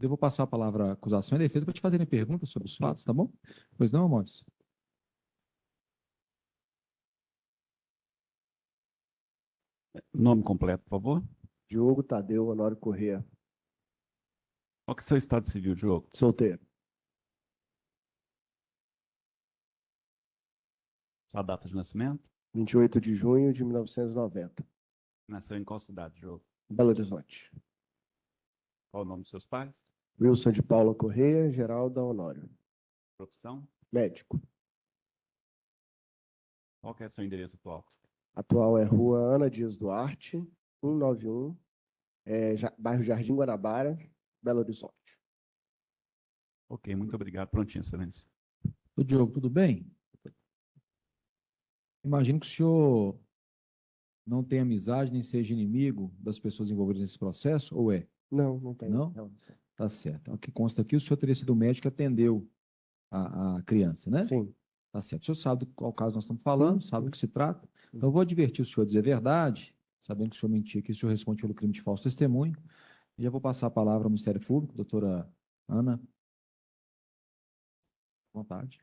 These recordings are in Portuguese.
E eu vou passar a palavra à acusação e defesa para te fazerem perguntas sobre os fatos, tá bom? Pois não, Amores? Nome completo, por favor. Diogo Tadeu Honório Corrêa, Qual que é o seu estado civil, Diogo? solteiro. Sua data de nascimento? 28 de junho de 1990. Nasceu em qual cidade, Diogo? Belo Horizonte. Qual o nome dos seus pais? Wilson de Paula Corrêa, Geralda Honório. Profissão? Médico. Qual que é o seu endereço atual? Atual é Rua Ana Dias Duarte, 191, bairro Jardim Guanabara, Belo Horizonte. Ok, muito obrigado. Prontinho, excelência. Ô, Diogo, tudo bem? Imagino que o senhor não tem amizade nem seja inimigo das pessoas envolvidas nesse processo, ou é? Não, não tem. Não? Tá certo. O que consta aqui, o senhor teria sido o médico que atendeu a criança, né? Sim. Tá certo. O senhor sabe do qual caso nós estamos falando, sabe do que se trata. Sim. Então, eu vou advertir o senhor a dizer a verdade, sabendo que o senhor mentiu aqui, o senhor responde pelo crime de falso testemunho. E já vou passar a palavra ao Ministério Público, doutora Ana. À vontade.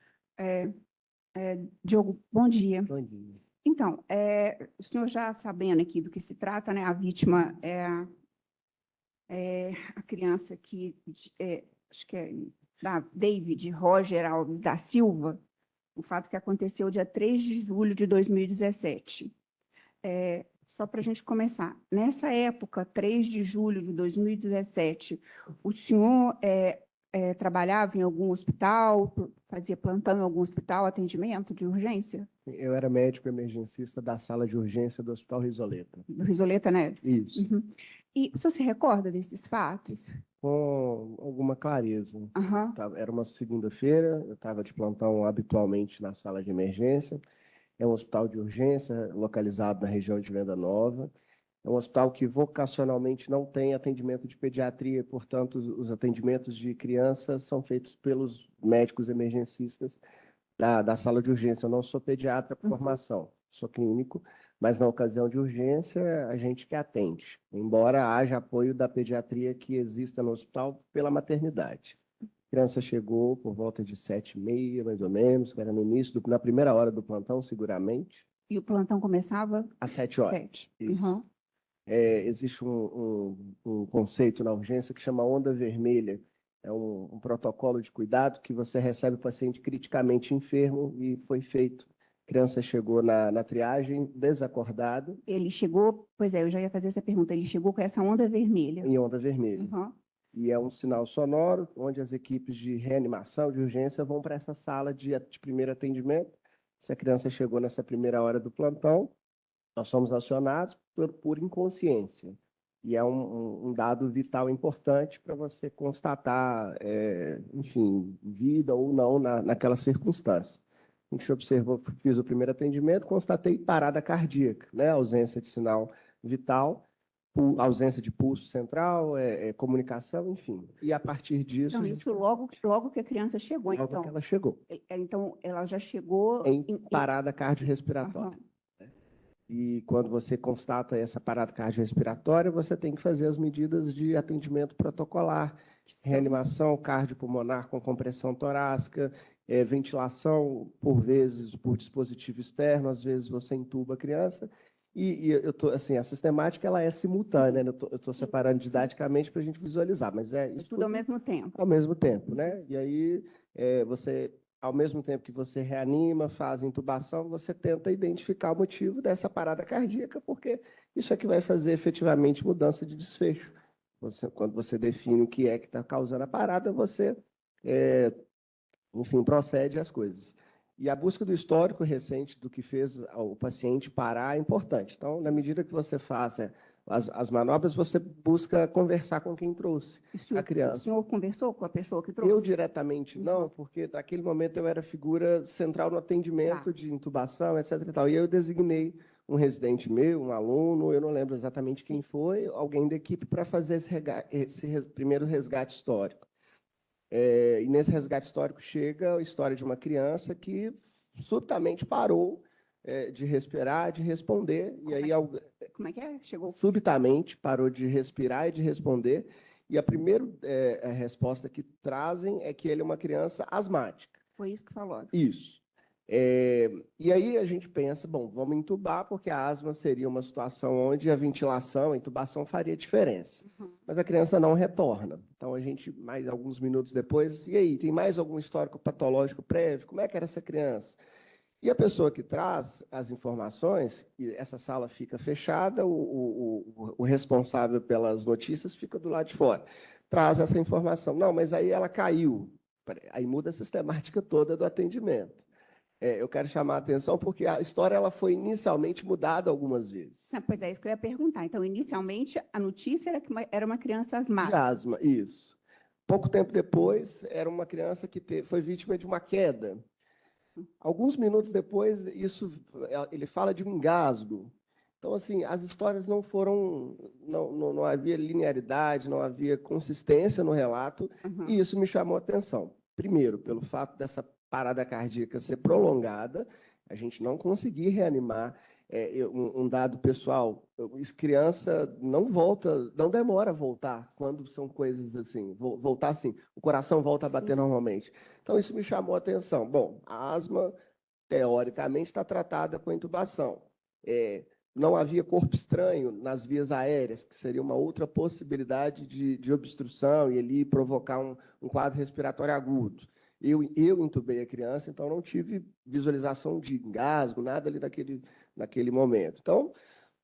Diogo, bom dia. Bom dia. Então, o senhor já sabendo aqui do que se trata, né? A vítima é a criança que, acho que é da David Roger Alves da Silva, o fato que aconteceu dia 3 de julho de 2017. Só para a gente começar, nessa época, 3 de julho de 2017, o senhor trabalhava em algum hospital, fazia plantão em algum hospital, atendimento de urgência? Eu era médico emergencista da sala de urgência do Hospital Risoleta. Do Risoleta Neves? Isso. Uhum. E o senhor se recorda desses fatos? Com alguma clareza. Aham. Era uma segunda-feira, eu estava de plantão habitualmente na sala de emergência. É um hospital de urgência localizado na região de Venda Nova. É um hospital que vocacionalmente não tem atendimento de pediatria, portanto, os atendimentos de crianças são feitos pelos médicos emergencistas da sala de urgência. Eu não sou pediatra por formação, sou clínico, mas na ocasião de urgência, a gente que atende, embora haja apoio da pediatria que exista no hospital pela maternidade. A criança chegou por volta de 7h30, mais ou menos, que era no início, na primeira hora do plantão, seguramente. E o plantão começava? Às 7h. 7. Isso. Uhum. Existe um conceito na urgência que chama onda vermelha. É um protocolo de cuidado que você recebe o paciente criticamente enfermo e foi feito. A criança chegou na triagem desacordada. Ele chegou, pois é, eu já ia fazer essa pergunta, ele chegou com essa onda vermelha. Em onda vermelha. Uhum. E é um sinal sonoro, onde as equipes de reanimação, de urgência, vão para essa sala de primeiro atendimento. Se a criança chegou nessa primeira hora do plantão, nós somos acionados por inconsciência. E é um dado vital importante para você constatar, enfim, vida ou não naquela circunstância. A gente observou, fiz o primeiro atendimento, constatei parada cardíaca, né? Ausência de sinal vital, ausência de pulso central, comunicação, enfim. E a partir disso... Então, isso logo que a criança chegou, logo então. que ela chegou. Então, ela já chegou... Em parada cardiorrespiratória. Uhum. E quando você constata essa parada cardiorrespiratória, você tem que fazer as medidas de atendimento protocolar, reanimação cardiopulmonar com compressão torácica, ventilação, por vezes, por dispositivo externo, às vezes você entuba a criança. E eu tô, assim, a sistemática ela é simultânea, né? Eu estou separando didaticamente para a gente visualizar, mas isso tudo ao mesmo tempo. Ao mesmo tempo, né? E aí você... Ao mesmo tempo que você reanima, faz intubação, você tenta identificar o motivo dessa parada cardíaca, porque isso é que vai fazer efetivamente mudança de desfecho. Quando você define o que é que está causando a parada, você, enfim, procede às coisas. E a busca do histórico recente do que fez o paciente parar é importante. Então, na medida que você faça as manobras, você busca conversar com quem trouxe a criança. O senhor conversou com a pessoa que trouxe? Eu diretamente não, porque naquele momento eu era figura central no atendimento de intubação, etc. E tal. E eu designei um residente meu, um aluno, eu não lembro exatamente quem foi, alguém da equipe para fazer esse primeiro resgate histórico. E nesse resgate histórico chega a história de uma criança que subitamente parou de respirar, de responder, e aí Como é que é? Chegou? subitamente parou de respirar e de responder, E a primeira resposta que trazem é que ele é uma criança asmática. Foi isso que falou. Isso. E aí a gente pensa, bom, vamos entubar, porque a asma seria uma situação onde a ventilação, a intubação faria diferença. Mas a criança não retorna. Então a gente, mais alguns minutos depois, e aí, tem mais algum histórico patológico prévio? Como é que era essa criança? E a pessoa que traz as informações, e essa sala fica fechada, o responsável pelas notícias fica do lado de fora. Traz essa informação. Não, mas aí ela caiu. Aí muda a sistemática toda do atendimento. Eu quero chamar a atenção porque a história ela foi inicialmente mudada algumas vezes. Pois é, isso que eu ia perguntar. Então, inicialmente, a notícia era que era uma criança De asmática. asma, isso. Pouco tempo depois, era uma criança que foi vítima de uma queda. Alguns minutos depois, ele fala de um engasgo. Então, assim, as histórias não foram, não havia linearidade, não havia consistência no relato, e isso me chamou a atenção. Primeiro, pelo fato dessa parada cardíaca ser prolongada, a gente não conseguir reanimar. Um dado pessoal, criança não volta, não demora a voltar quando são coisas assim, voltar assim, o coração volta a bater normalmente. Então, isso me chamou a atenção. Bom, a asma, teoricamente, está tratada com intubação. Não havia corpo estranho nas vias aéreas, que seria uma outra possibilidade de obstrução e ali provocar um quadro respiratório agudo. Eu intubei a criança, então não tive visualização de engasgo, nada ali naquele momento. Então,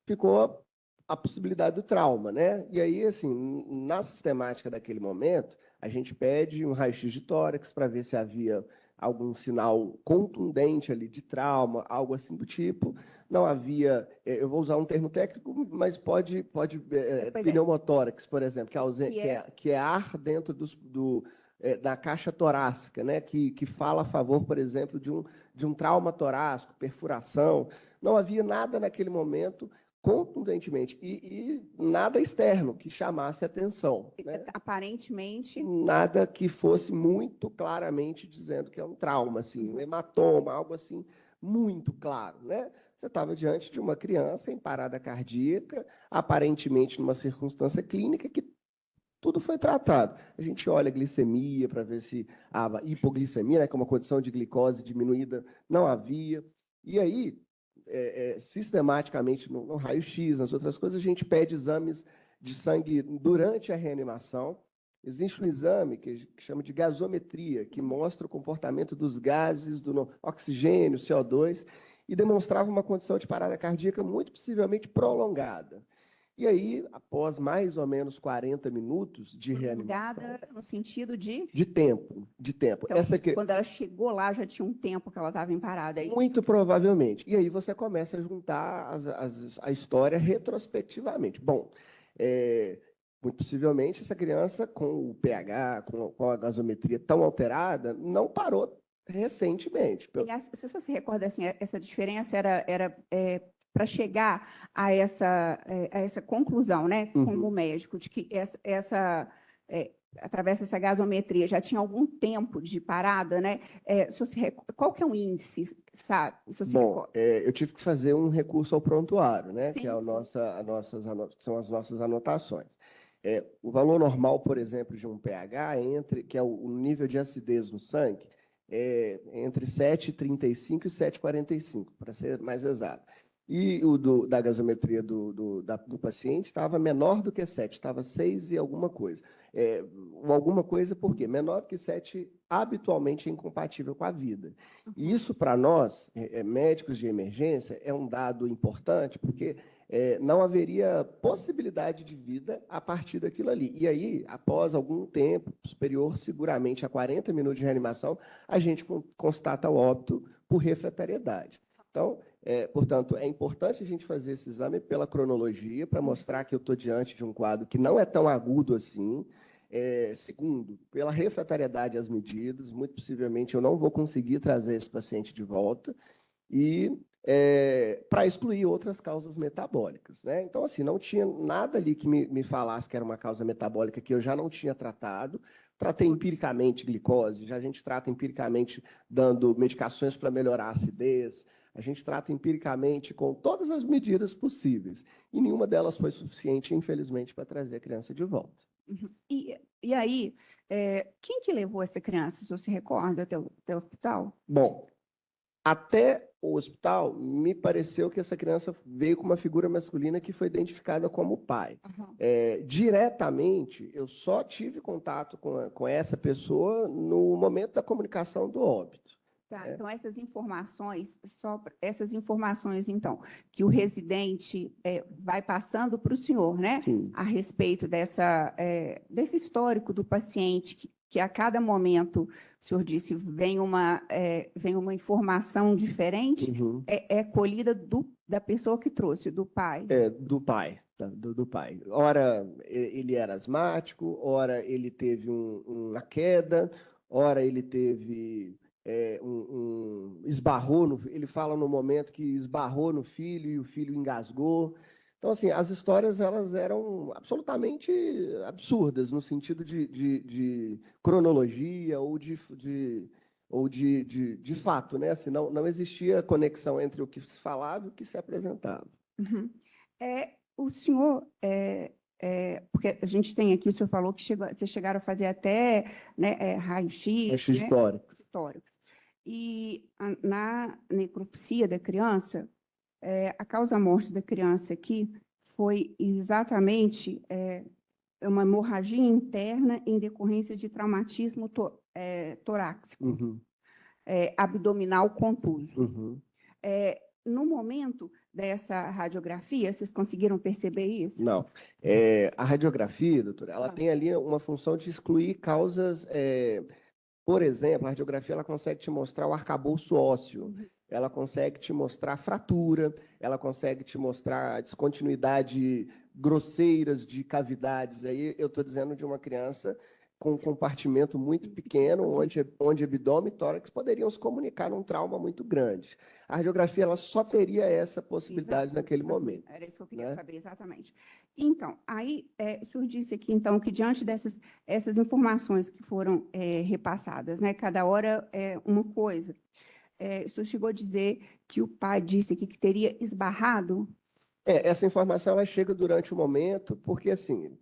ficou a possibilidade do trauma, né? E aí, assim, na sistemática daquele momento, a gente pede um raio-x de tórax para ver se havia algum sinal contundente ali de trauma, algo assim do tipo. Não havia, eu vou usar um termo técnico, mas pode pneumotórax, por exemplo, que é ar dentro da caixa torácica, né? Que fala a favor, por exemplo, de um trauma torácico, perfuração. Não havia nada naquele momento contundentemente e nada externo que chamasse atenção, né? Aparentemente. Nada que fosse muito claramente dizendo que é um trauma, assim, um hematoma, algo assim muito claro, né? Você estava diante de uma criança em parada cardíaca, aparentemente numa circunstância clínica que tudo foi tratado. A gente olha a glicemia para ver se a hipoglicemia, né, que é uma condição de glicose diminuída, não havia. E aí, sistematicamente, no raio-x, nas outras coisas, a gente pede exames de sangue durante a reanimação. Existe um exame que chama de gasometria, que mostra o comportamento dos gases, do oxigênio, CO2, e demonstrava uma condição de parada cardíaca muito possivelmente prolongada. E aí, após mais ou menos 40 minutos de reanimação... Prolongada no sentido de... De tempo. Então, quando ela chegou lá, já tinha um tempo que ela estava em parada. É isso? Muito provavelmente. E aí você começa a juntar a história retrospectivamente. Bom, muito possivelmente essa criança, com o pH, com a gasometria tão alterada, não parou recentemente. Se você se recorda, assim, essa diferença era para chegar a essa conclusão, né, como médico, de que através dessa gasometria já tinha algum tempo de parada, né? Qual que é o índice, sabe? Bom, eu tive que fazer um recurso ao prontuário, né? Sim, que são as nossas anotações. O valor normal, por exemplo, de um pH, que é o nível de acidez no sangue, entre 7,35 e 7,45, para ser mais exato. E o da gasometria do paciente estava menor do que 7, estava 6 e alguma coisa. Alguma coisa por quê? Menor do que 7 habitualmente é incompatível com a vida. E isso, para nós, médicos de emergência, é um dado importante, porque não haveria possibilidade de vida a partir daquilo ali. E aí, após algum tempo, superior seguramente a 40 minutos de reanimação, a gente constata o óbito por refratariedade. Então, portanto, é importante a gente fazer esse exame pela cronologia, para mostrar que eu estou diante de um quadro que não é tão agudo assim. Segundo, pela refratariedade às medidas, muito possivelmente eu não vou conseguir trazer esse paciente de volta. E para excluir outras causas metabólicas, né? Então, assim, não tinha nada ali que me falasse que era uma causa metabólica que eu já não tinha tratado. Tratei empiricamente glicose, a gente trata empiricamente dando medicações para melhorar a acidez. A gente trata empiricamente com todas as medidas possíveis. E nenhuma delas foi suficiente, infelizmente, para trazer a criança de volta. Uhum. E aí, quem que levou essa criança, o senhor se recorda, até o hospital? Bom, até o hospital, me pareceu que essa criança veio com uma figura masculina que foi identificada como pai. Uhum. Diretamente, eu só tive contato com essa pessoa no momento da comunicação do óbito. Tá, então essas informações, então, que o residente vai passando para o senhor, né? Sim. A respeito desse histórico do paciente, que a cada momento, o senhor disse, vem uma informação diferente, Uhum. é colhida da pessoa que trouxe, do pai. Do pai, do pai. Ora, ele era asmático, ora ele teve uma queda, ora ele teve esbarrou ele fala no momento que esbarrou no filho e o filho engasgou. Então, assim, as histórias elas eram absolutamente absurdas no sentido de cronologia ou de fato, né? Assim, não existia conexão entre o que se falava e o que se apresentava. Uhum. O senhor, porque a gente tem aqui, o senhor falou que vocês chegaram a fazer até, né, raio-x, Raio-x né, históricos. E na necropsia da criança, a causa-morte da criança aqui foi exatamente uma hemorragia interna em decorrência de traumatismo torácico, Uhum. Abdominal contuso. Uhum. No momento dessa radiografia, vocês conseguiram perceber isso? Não. A radiografia, doutora, ela tem ali uma função de excluir causas. Por exemplo, a radiografia ela consegue te mostrar o arcabouço ósseo, Uhum. ela consegue te mostrar fratura, ela consegue te mostrar descontinuidade grosseiras de cavidades. Aí eu estou dizendo de uma criança com um compartimento muito pequeno, onde abdômen e tórax poderiam se comunicar num trauma muito grande. A radiografia ela só teria essa possibilidade naquele momento. Era isso que eu queria saber, exatamente. Então, aí, o senhor disse aqui, então, que diante essas informações que foram repassadas, né, cada hora uma coisa, o senhor chegou a dizer que o pai disse aqui que teria esbarrado? Essa informação ela chega durante o momento, porque, assim,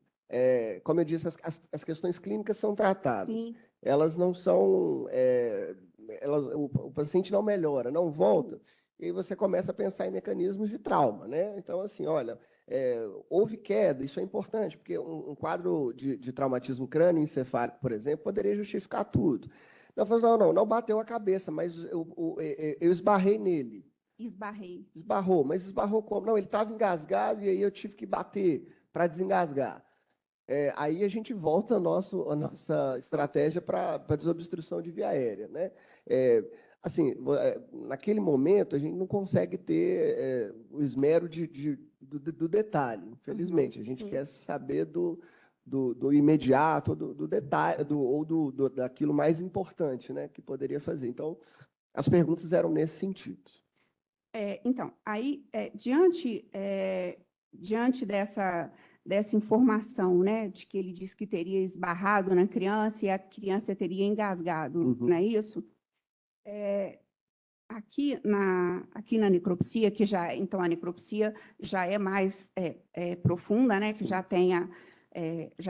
como eu disse, as questões clínicas são tratadas. Sim. Elas não são... o paciente não melhora, não volta, e aí você começa a pensar em mecanismos de trauma, né? Então, assim, olha, houve queda, isso é importante, porque um quadro de traumatismo crânioencefálico, por exemplo, poderia justificar tudo. Então, eu falei, não bateu a cabeça, mas eu esbarrei nele. Esbarrou, mas esbarrou como? Não, ele estava engasgado e aí eu tive que bater para desengasgar. Aí a gente volta a nossa estratégia para desobstrução de via aérea, né? Assim, naquele momento, a gente não consegue ter o esmero do detalhe, infelizmente. A gente quer saber do imediato, do detalhe, daquilo mais importante, né, que poderia fazer. Então, as perguntas eram nesse sentido. Então, aí, diante dessa informação, né, de que ele disse que teria esbarrado na criança e a criança teria engasgado, não é isso? Aqui na necropsia, então a necropsia já é mais profunda, né, que já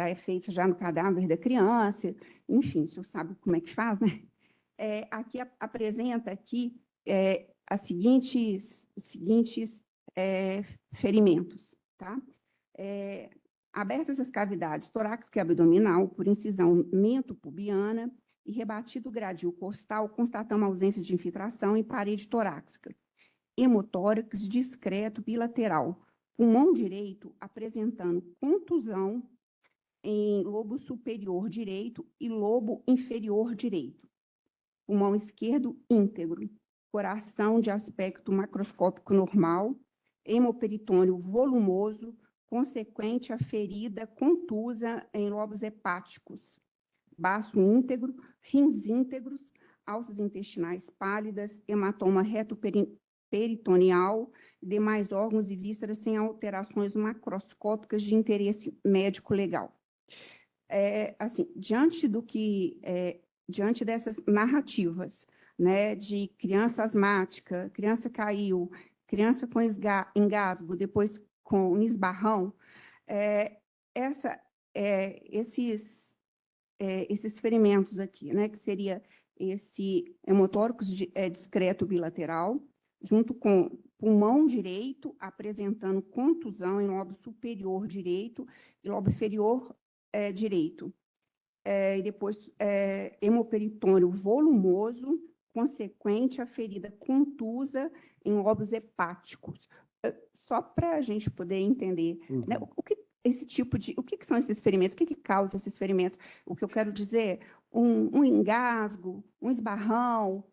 é feita já no cadáver da criança, enfim, o senhor sabe como é que faz, né? Aqui apresenta aqui os seguintes ferimentos, tá? Abertas as cavidades torácica e abdominal por incisão mento-pubiana e rebatido o gradil costal, constatamos ausência de infiltração em parede torácica. Hemotórax discreto bilateral. Pulmão direito apresentando contusão em lobo superior direito e lobo inferior direito. Pulmão esquerdo íntegro. Coração de aspecto macroscópico normal. Hemoperitônio volumoso, consequente à ferida contusa em lobos hepáticos. Baço íntegro, rins íntegros, alças intestinais pálidas, hematoma retoperitoneal, demais órgãos e vísceras sem alterações macroscópicas de interesse médico-legal. Assim, diante dessas narrativas, né, de criança asmática, criança caiu, criança com engasgo, depois com um esbarrão, esses ferimentos aqui, né, que seria esse hemotóracos discreto bilateral, junto com pulmão direito, apresentando contusão em lobo superior direito e lobo inferior direito. E depois, hemoperitônio volumoso, consequente à ferida contusa em lobos hepáticos. Só para a gente poder entender, né, o que são esses ferimentos, o que causa esses ferimentos? O que eu quero dizer, um engasgo, um esbarrão,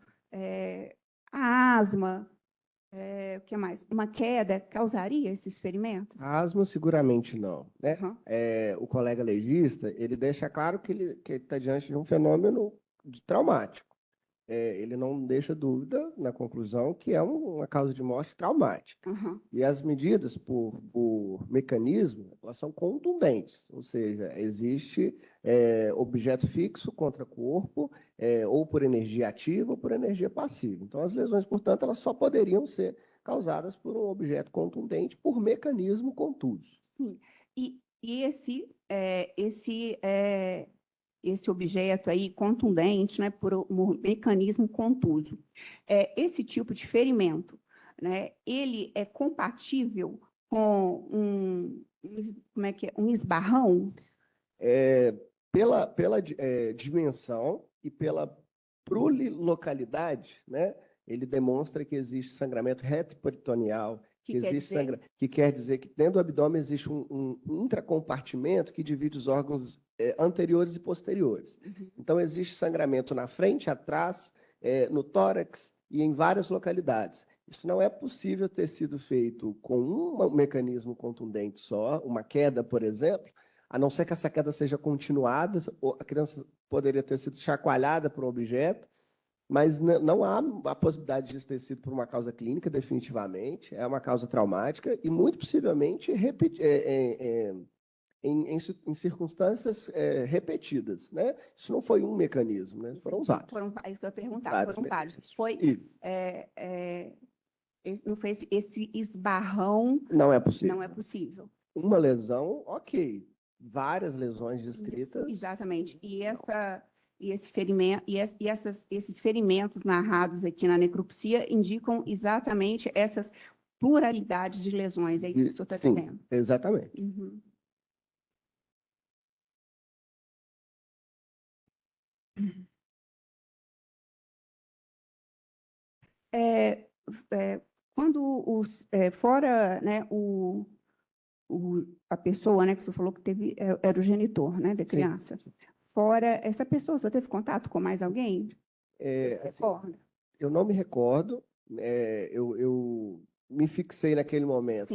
a asma, o que mais? Uma queda causaria esses ferimentos? A asma seguramente não, né? Uhum. O colega legista, ele deixa claro que ele está diante de um fenômeno traumático. Ele não deixa dúvida na conclusão que é uma causa de morte traumática. Uhum. E as medidas por mecanismo, elas são contundentes, ou seja, existe objeto fixo contra corpo, ou por energia ativa ou por energia passiva. Então, as lesões, portanto, elas só poderiam ser causadas por um objeto contundente por mecanismo contuso. Sim. E esse objeto aí contundente, né, por um mecanismo contuso. Esse tipo de ferimento, né, ele é compatível com um esbarrão? Pela dimensão e pela plurilocalidade, né, ele demonstra que existe sangramento retroperitoneal, que quer dizer que dentro do abdômen existe um intracompartimento que divide os órgãos anteriores e posteriores. Uhum. Então, existe sangramento na frente, atrás, no tórax e em várias localidades. Isso não é possível ter sido feito com um mecanismo contundente só, uma queda, por exemplo, a não ser que essa queda seja continuada, a criança poderia ter sido chacoalhada por um objeto, mas não há a possibilidade disso ter sido por uma causa clínica, definitivamente, é uma causa traumática e, muito possivelmente, em circunstâncias repetidas, né? Isso não foi um mecanismo, né? Foram vários. Isso que eu ia perguntar, foram vários. Não foi esse esbarrão? Não é possível. Não é possível. Uma lesão, ok. Várias lesões descritas. Isso, exatamente. Esses ferimentos narrados aqui na necropsia indicam exatamente essas pluralidades de lesões, é isso que o senhor está dizendo? Exatamente. Uhum. Quando fora, né, a pessoa, né, que você falou que teve, era o genitor, né, da criança. Sim. Fora essa pessoa, você teve contato com mais alguém? Você se recorda? Eu não me recordo. Eu me fixei naquele momento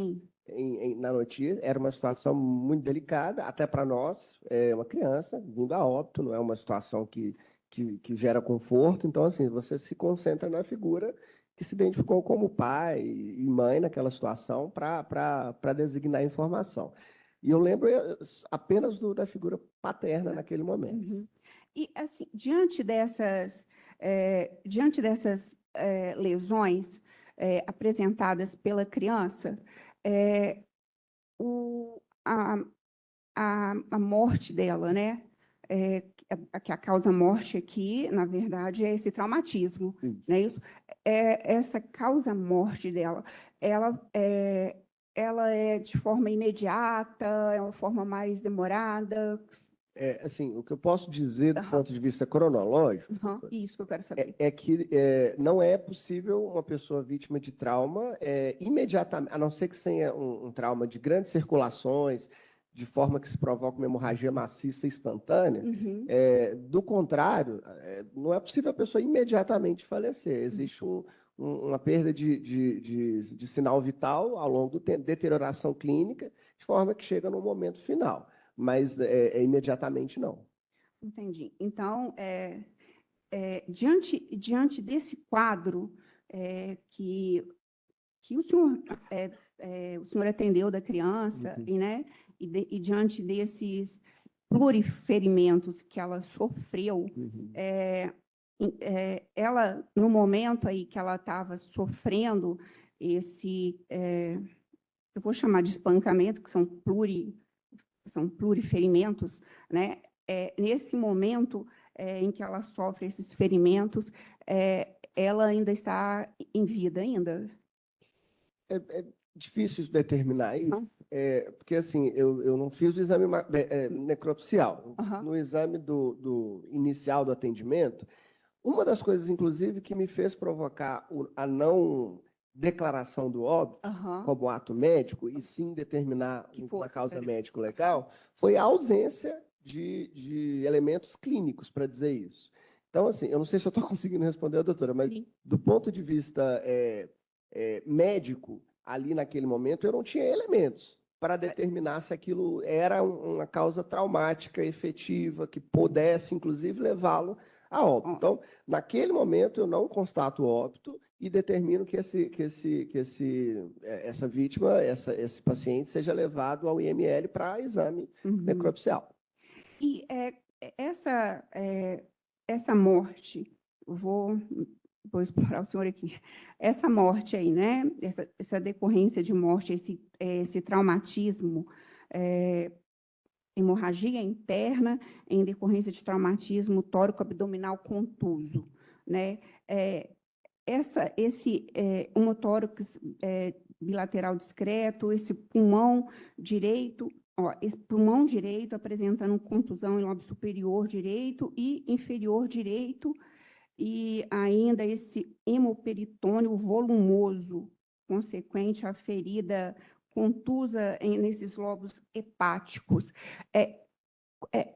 na notícia. Era uma situação muito delicada, até para nós, uma criança vindo a óbito, não é uma situação que gera conforto. Então, assim, você se concentra na figura que se identificou como pai e mãe naquela situação para designar informação. E eu lembro apenas da figura paterna naquele momento. Uhum. E, assim, diante dessas lesões apresentadas pela criança, a morte dela, né? Que a causa-morte aqui, na verdade, é esse traumatismo, não é isso? Essa causa-morte dela, ela é de forma imediata, é uma forma mais demorada? Assim, o que eu posso dizer do ponto de vista cronológico isso que eu quero saber. é que não é possível uma pessoa vítima de trauma imediatamente, a não ser que tenha um trauma de grandes circulações, de forma que se provoca uma hemorragia maciça instantânea. Uhum. Do contrário, não é possível a pessoa imediatamente falecer. Existe uma perda de sinal vital ao longo do tempo, deterioração clínica, de forma que chega no momento final. Mas imediatamente não. Entendi. Então, diante desse quadro que o senhor atendeu da criança, né, e diante desses pluriferimentos que ela sofreu, ela, no momento aí que ela estava sofrendo eu vou chamar de espancamento, que são pluriferimentos, né? Nesse momento em que ela sofre esses ferimentos, ela ainda está em vida ainda? É difícil determinar isso, Não? porque assim, eu não fiz o exame necropsial. Aham. No exame do inicial do atendimento, uma das coisas, inclusive, que me fez provocar a não declaração do óbito Aham. como ato médico, e sim determinar Que uma fosse causa pra- médico-legal, foi a ausência de elementos clínicos para dizer isso. Então, assim, eu não sei se eu estou conseguindo responder, doutora, mas Sim. do ponto de vista médico, ali naquele momento, eu não tinha elementos para determinar se aquilo era uma causa traumática efetiva, que pudesse, inclusive, levá-lo a óbito. Então, naquele momento, eu não constato óbito e determino que essa vítima, esse paciente, seja levado ao IML para exame necropsial. E essa morte, vou explorar o senhor aqui, essa morte aí, né? Essa decorrência de morte, esse traumatismo, hemorragia interna em decorrência de traumatismo tóraco-abdominal contuso, né? Esse hemotórax bilateral discreto, esse pulmão direito, esse pulmão direito apresentando contusão em lobo superior direito e inferior direito, e ainda esse hemoperitônio volumoso, consequente à ferida contusa nesses lobos hepáticos.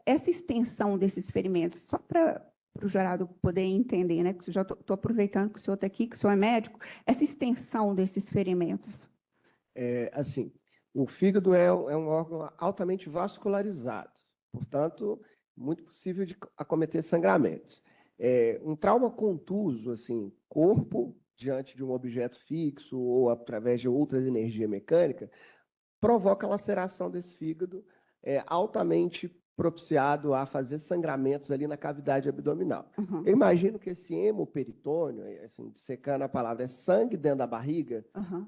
Essa extensão desses ferimentos, só para o Geraldo poder entender, né? Porque eu já estou aproveitando que o senhor está aqui, que o senhor é médico, essa extensão desses ferimentos. Assim, o fígado é um órgão altamente vascularizado, portanto, muito possível de acometer sangramentos. Um trauma contuso, assim, corpo diante de um objeto fixo ou através de outras energia mecânica, provoca laceração desse fígado, altamente propiciado a fazer sangramentos ali na cavidade abdominal. Uhum. Eu imagino que esse hemoperitônio, assim, secando a palavra, é sangue dentro da barriga, Uhum.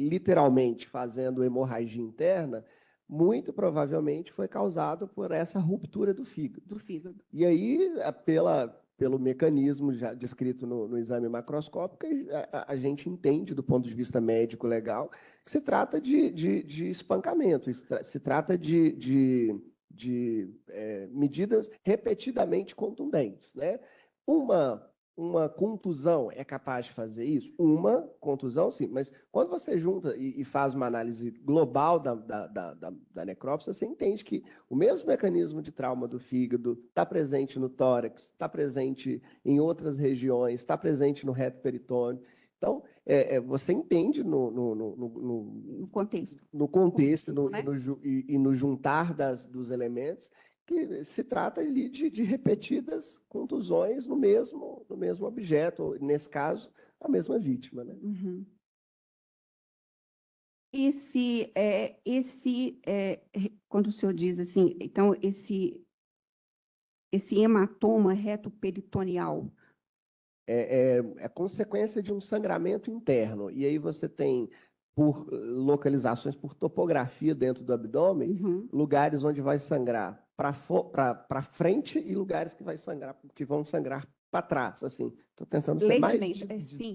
literalmente fazendo hemorragia interna, muito provavelmente foi causado por essa ruptura do fígado. Do fígado. E aí, pelo mecanismo já descrito no exame macroscópico, a gente entende, do ponto de vista médico legal, que se trata de espancamento, se trata de medidas repetidamente contundentes, né? Uma contusão é capaz de fazer isso? Uma contusão, sim, mas quando você junta e faz uma análise global da necrópsia, você entende que o mesmo mecanismo de trauma do fígado está presente no tórax, está presente em outras regiões, está presente no reto peritônio. Então, você entende No contexto. no contexto Né? e no juntar dos elementos, que se trata ali de repetidas contusões no mesmo objeto, ou, nesse caso, a mesma vítima, né? Uhum. Quando o senhor diz assim, então, esse hematoma retoperitoneal, É consequência de um sangramento interno. E aí você tem, por localizações, por topografia dentro do abdômen, lugares onde vai sangrar para frente e lugares que vão sangrar para trás. Assim, estou tentando ser mais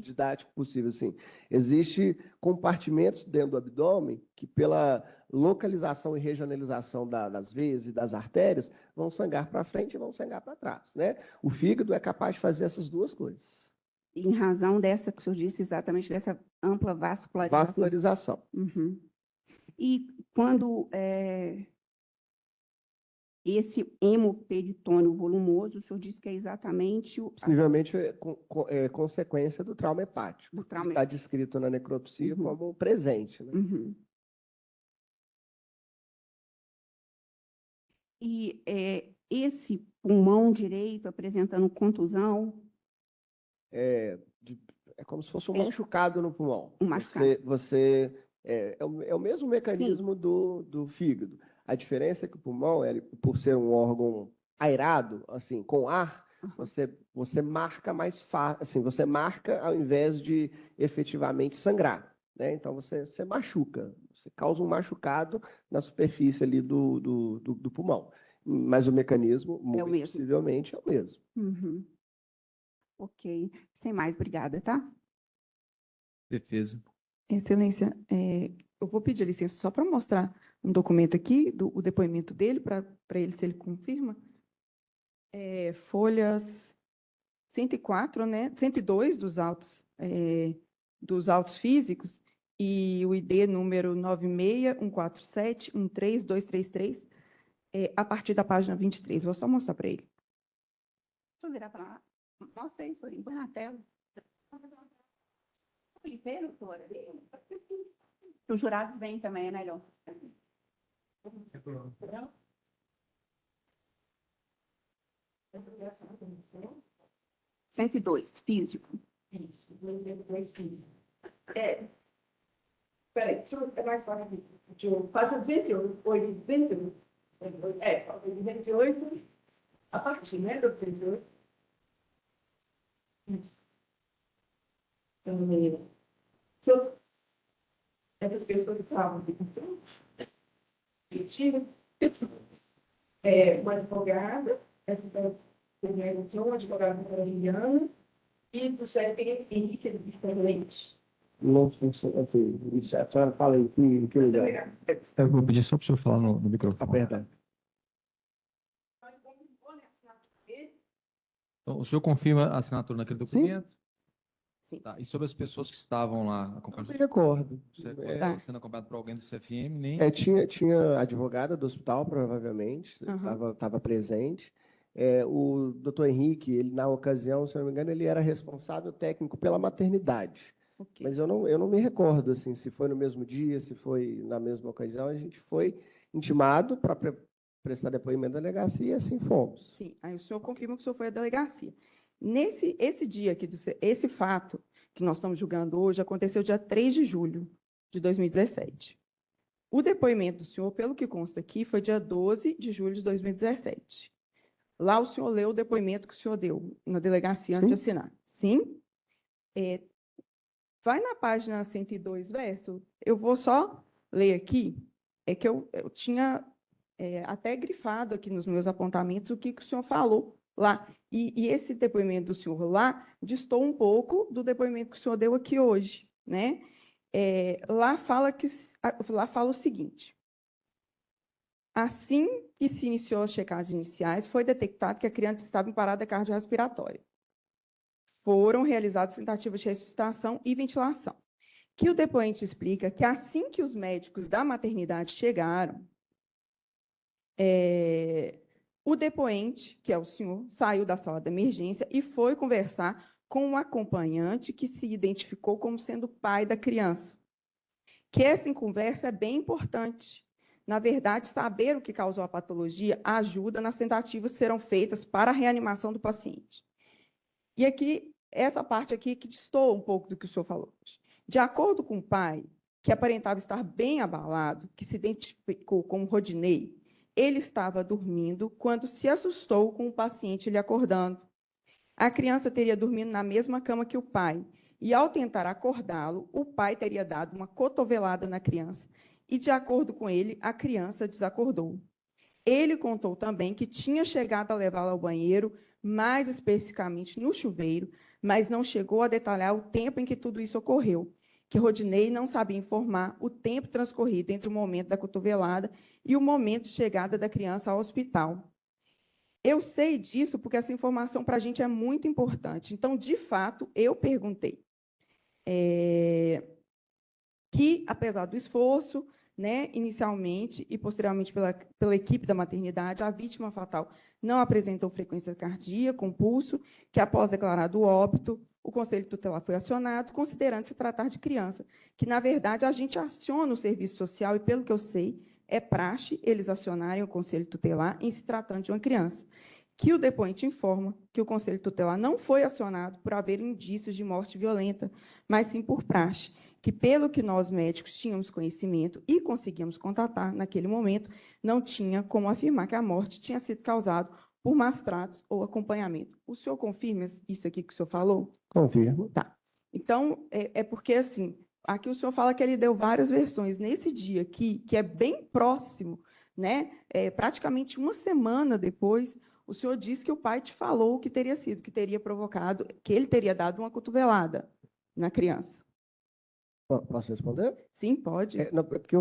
didático possível. Assim. Existem compartimentos dentro do abdômen que, pela localização e regionalização das veias e das artérias, vão sangrar para frente e vão sangrar para trás. Né? O fígado é capaz de fazer essas duas coisas. Em razão dessa que o senhor disse, exatamente dessa ampla vascularização. Vascularização. Uhum. E quando esse hemoperitônio volumoso, o senhor disse que é exatamente possivelmente consequência do trauma hepático. Está descrito na necropsia como presente. Né? E esse pulmão direito apresentando contusão? É como se fosse um machucado no pulmão. Um machucado. É o mesmo mecanismo do fígado. A diferença é que o pulmão, por ser um órgão aerado, assim, com ar, Você marca mais fácil, assim, você marca ao invés de efetivamente sangrar, né? Então, você machuca, você causa um machucado na superfície ali do pulmão. Mas o mecanismo, muito mesmo. possivelmente, é o mesmo. Uhum. Ok. Sem mais, obrigada, tá? Defesa. Excelência, eu vou pedir licença só para mostrar um documento aqui, o depoimento dele, para ele, se ele confirma. Folhas 104, né? 102 dos autos físicos e o ID número 96147-13233, a partir da página 23. Vou só mostrar para ele. Deixa eu virar para lá. Mostra aí, Sorinho, põe na tela. Doutora. O jurado vem também, né, Leon? 102, físico. Isso, 202 físico. Peraí, deixa eu mais para faixa 208, 208. 208, a partir, né, do 208. Isso. Essas pessoas estavam aqui, uma advogada, essa uma advogada brasileira, e do CFP Henrique Leite. Não funciona assim. Isso, a senhora fala em que lugar? Eu vou pedir só para o senhor falar no microfone. Aperta. Então, o senhor confirma a assinatura naquele documento? Sim. Tá. E sobre as pessoas que estavam lá Não acompanhando? me recordo. Você Tá. sendo acompanhado por alguém do CFM, nem... Tinha advogada do hospital, provavelmente, estava presente. O doutor Henrique, ele, na ocasião, se eu não me engano, ele era responsável técnico pela maternidade. Ok. Mas eu não me recordo assim, se foi no mesmo dia, se foi na mesma ocasião. A gente foi intimado para prestar depoimento da delegacia e assim fomos. Sim, aí o senhor confirma que o senhor foi à delegacia. Esse dia aqui, esse fato que nós estamos julgando hoje, aconteceu dia 3 de julho de 2017. O depoimento do senhor, pelo que consta aqui, foi dia 12 de julho de 2017. Lá o senhor leu o depoimento que o senhor deu na delegacia antes de assinar. Sim? Vai na página 102, verso. Eu vou só ler aqui. É que eu tinha até grifado aqui nos meus apontamentos o que o senhor falou lá. E esse depoimento do senhor lá distou um pouco do depoimento que o senhor deu aqui hoje, né? Lá fala o seguinte: assim que se iniciou as checagens iniciais, foi detectado que a criança estava em parada cardiorrespiratória. Foram realizadas tentativas de ressuscitação e ventilação. Que o depoente explica que assim que os médicos da maternidade chegaram, o depoente, que é o senhor, saiu da sala da emergência e foi conversar com um acompanhante que se identificou como sendo pai da criança. Que essa conversa é bem importante. Na verdade, saber o que causou a patologia ajuda nas tentativas que serão feitas para a reanimação do paciente. E aqui, essa parte aqui que distou um pouco do que o senhor falou. De acordo com o pai, que aparentava estar bem abalado, que se identificou como Rodinei, ele estava dormindo quando se assustou com o paciente lhe acordando. A criança teria dormido na mesma cama que o pai, e ao tentar acordá-lo, o pai teria dado uma cotovelada na criança, e, de acordo com ele, a criança desacordou. Ele contou também que tinha chegado a levá-la ao banheiro, mais especificamente no chuveiro, mas não chegou a detalhar o tempo em que tudo isso ocorreu, que Rodinei não sabia informar o tempo transcorrido entre o momento da cotovelada e o momento de chegada da criança ao hospital. Eu sei disso porque essa informação para a gente é muito importante. Então, de fato, eu perguntei que, apesar do esforço, né, inicialmente e posteriormente pela equipe da maternidade, a vítima fatal não apresentou frequência cardíaca com pulso, que após declarado o óbito, o Conselho Tutelar foi acionado, considerando se tratar de criança, que, na verdade, a gente aciona o serviço social e, pelo que eu sei, é praxe eles acionarem o Conselho Tutelar em se tratando de uma criança. Que o depoente informa que o Conselho Tutelar não foi acionado por haver indícios de morte violenta, mas sim por praxe, que, pelo que nós médicos tínhamos conhecimento e conseguíamos contatar naquele momento, não tinha como afirmar que a morte tinha sido causada por maus tratos ou acompanhamento. O senhor confirma isso aqui que o senhor falou? Confirmo. Tá. Então, é porque, assim, aqui o senhor fala que ele deu várias versões. Nesse dia aqui, que é bem próximo, né, praticamente uma semana depois, o senhor disse que o pai te falou que teria sido, que teria provocado, que ele teria dado uma cotovelada na criança. Posso responder? Sim, pode. Não, porque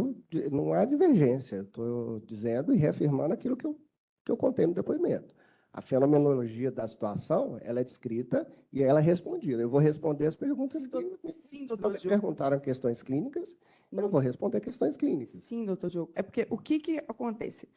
não há divergência. Estou dizendo e reafirmando aquilo que eu contei no depoimento. A fenomenologia da situação, ela é descrita e ela é respondida. Eu vou responder as perguntas Sim, que doutor me Diogo. perguntaram questões clínicas, eu vou responder questões clínicas. Sim, doutor Diogo. É porque o que acontece?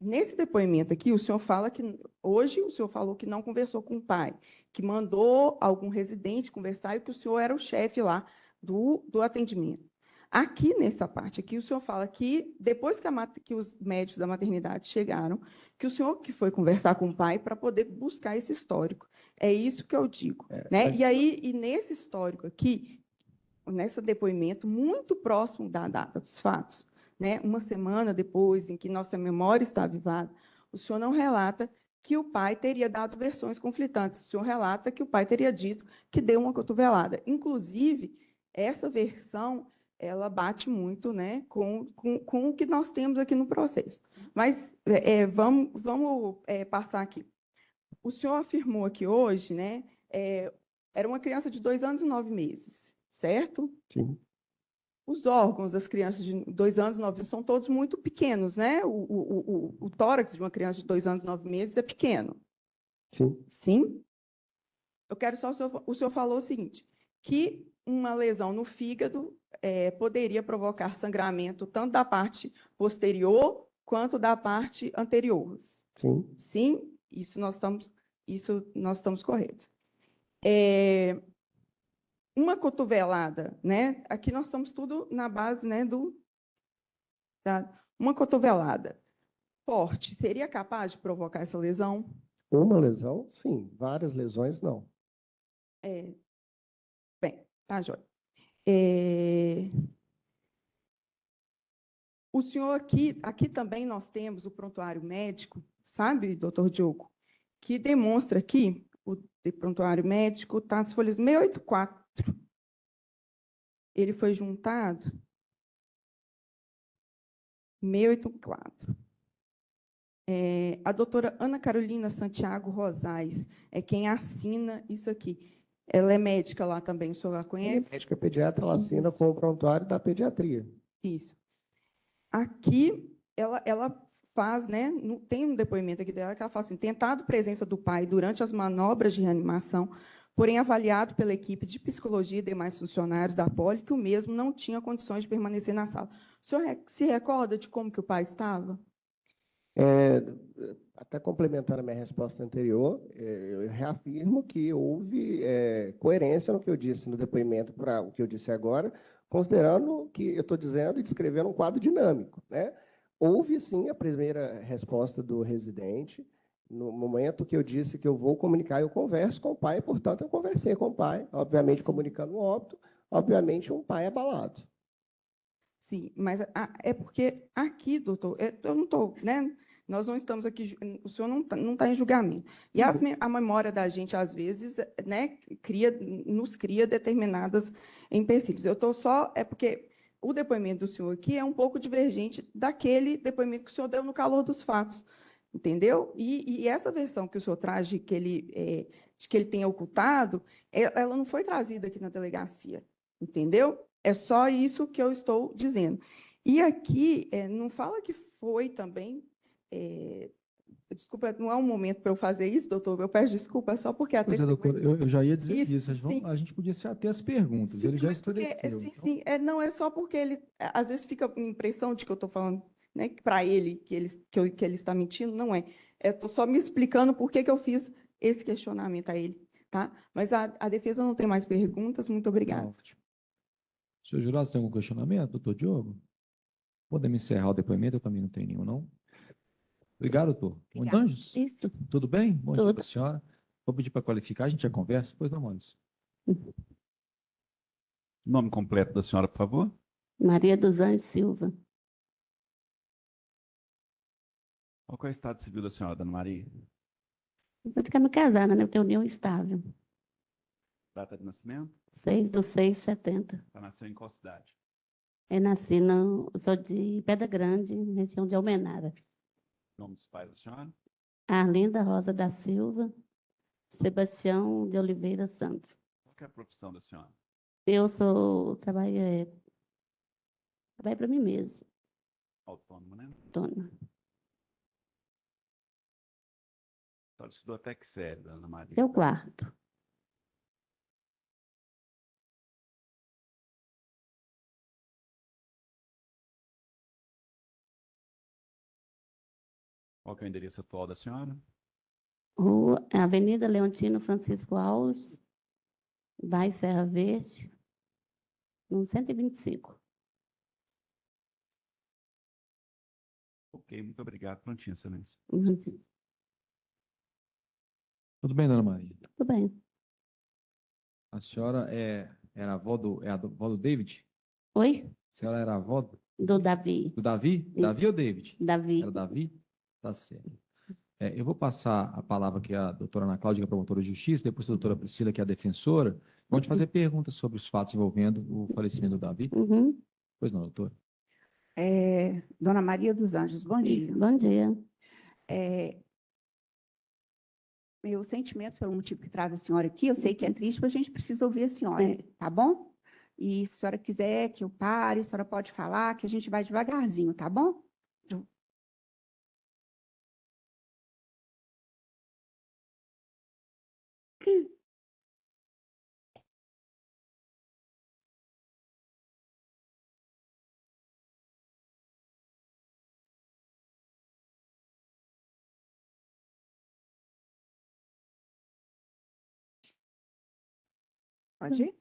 Nesse depoimento aqui, o senhor fala que hoje o senhor falou que não conversou com o pai, que mandou algum residente conversar e que o senhor era o chefe lá do atendimento. Aqui, nessa parte aqui, o senhor fala que depois que os médicos da maternidade chegaram, que o senhor que foi conversar com o pai para poder buscar esse histórico. É isso que eu digo. Né? Mas- E aí, e nesse histórico aqui, nesse depoimento, muito próximo da data dos fatos, né, uma semana depois, em que nossa memória está avivada, o senhor não relata que o pai teria dado versões conflitantes. O senhor relata que o pai teria dito que deu uma cotovelada. Inclusive, essa versão ela bate muito, né, com o que nós temos aqui no processo. Mas vamos passar aqui. O senhor afirmou aqui hoje, né, era uma criança de 2 anos e 9 meses, certo? Sim. Os órgãos das crianças de 2 anos e 9 meses são todos muito pequenos, né? O tórax de uma criança de 2 anos e 9 meses é pequeno. Sim. Sim? Eu quero só... O senhor falou o seguinte, que uma lesão no fígado poderia provocar sangramento tanto da parte posterior quanto da parte anterior. Sim. Sim? Isso nós estamos corretos. Uma cotovelada, né? Aqui nós estamos tudo na base, né, uma cotovelada forte seria capaz de provocar essa lesão? Uma lesão, sim. Várias lesões, não. Bem, tá, joia. O senhor aqui também nós temos o prontuário médico, sabe, doutor Diogo, que demonstra aqui, o prontuário médico está nas folhas 684. Ele foi juntado 684. A doutora Ana Carolina Santiago Rosais é quem assina isso aqui. Ela é médica lá também, o senhor a conhece? Médica pediatra, ela assina com o prontuário da pediatria. Isso. Aqui, ela faz, né, tem um depoimento aqui dela que ela fala assim, tentado presença do pai durante as manobras de reanimação, porém avaliado pela equipe de psicologia e demais funcionários da Poli, que o mesmo não tinha condições de permanecer na sala. O senhor se recorda de como que o pai estava? Até complementando a minha resposta anterior, eu reafirmo que houve coerência no que eu disse no depoimento para o que eu disse agora, considerando que eu estou dizendo e descrevendo um quadro dinâmico, né? Houve, sim, a primeira resposta do residente, no momento que eu disse que eu vou comunicar, eu converso com o pai, portanto, eu conversei com o pai, obviamente comunicando o óbito, obviamente um pai abalado. Sim, mas é porque aqui, doutor, eu não estou, né? Nós não estamos aqui, o senhor não está em julgamento. E a memória da gente, às vezes, né, nos cria determinadas empecilhos. Eu estou só, porque o depoimento do senhor aqui é um pouco divergente daquele depoimento que o senhor deu no calor dos fatos, entendeu? E essa versão que o senhor traz de que ele tenha ocultado, ela não foi trazida aqui na delegacia, entendeu? É só isso que eu estou dizendo. E aqui, não fala que foi também... desculpa, não é um momento para eu fazer isso, doutor, eu peço desculpa só porque a Pois é, doutor, eu já ia dizer isso. sim. A gente podia se ater às perguntas, Sim, ele já mas porque, esclareceu. sim, não é só porque ele, às vezes fica a impressão de que eu estou falando, né, para ele, que ele está mentindo, não é. Estou só me explicando por que eu fiz esse questionamento a ele, tá? Mas a defesa não tem mais perguntas, muito obrigada. Ótimo. Senhor jurado, você tem algum questionamento, doutor Diogo? Podemos encerrar o depoimento, eu também não tenho nenhum, não. Obrigado, doutor. Obrigada. Montanhos, Isso. tudo bem? Bom dia Tudo. para a senhora. Vou pedir para qualificar, a gente já conversa, depois não, Maurício. Nome completo da senhora, por favor. Maria dos Anjos Silva, Qual é o estado civil da senhora, dona Maria? Praticamente casada, né? Eu tenho união estável. Data de nascimento? 6/6/70. Ela nasceu em qual cidade? Eu nasci, no, eu sou de Pedra Grande, região de Almenara. Nome dos pais da senhora? Arlinda Rosa da Silva, Sebastião de Oliveira Santos. Qual que é a profissão da senhora? Eu trabalho para mim mesmo, Autônoma, né? dona. A senhora estudou até que série, Ana Maria? Eu quarto. Qual que é o endereço atual da senhora? Avenida Leontino Francisco Alves, bairro Serra Verde, no 125. Ok, muito obrigado. Prontinho, excelência. Tudo bem, dona Maria? Tudo bem. A senhora era avó é a avó do David? Oi? A senhora era avó Do Davi. do Davi? Davi ou David? Davi. Era Davi? Tá certo. Eu vou passar a palavra aqui à doutora Ana Cláudia, que é promotora de justiça, depois a doutora Priscila, que é a defensora. Vão te fazer perguntas sobre os fatos envolvendo o falecimento do Davi. Uhum. Pois não, doutora. Dona Maria dos Anjos, bom dia. Bom dia. Meus sentimentos pelo motivo que traz a senhora aqui, eu sei que é triste, mas a gente precisa ouvir a senhora, tá bom? E se a senhora quiser que eu pare, a senhora pode falar, que a gente vai devagarzinho, tá bom? Pode ir?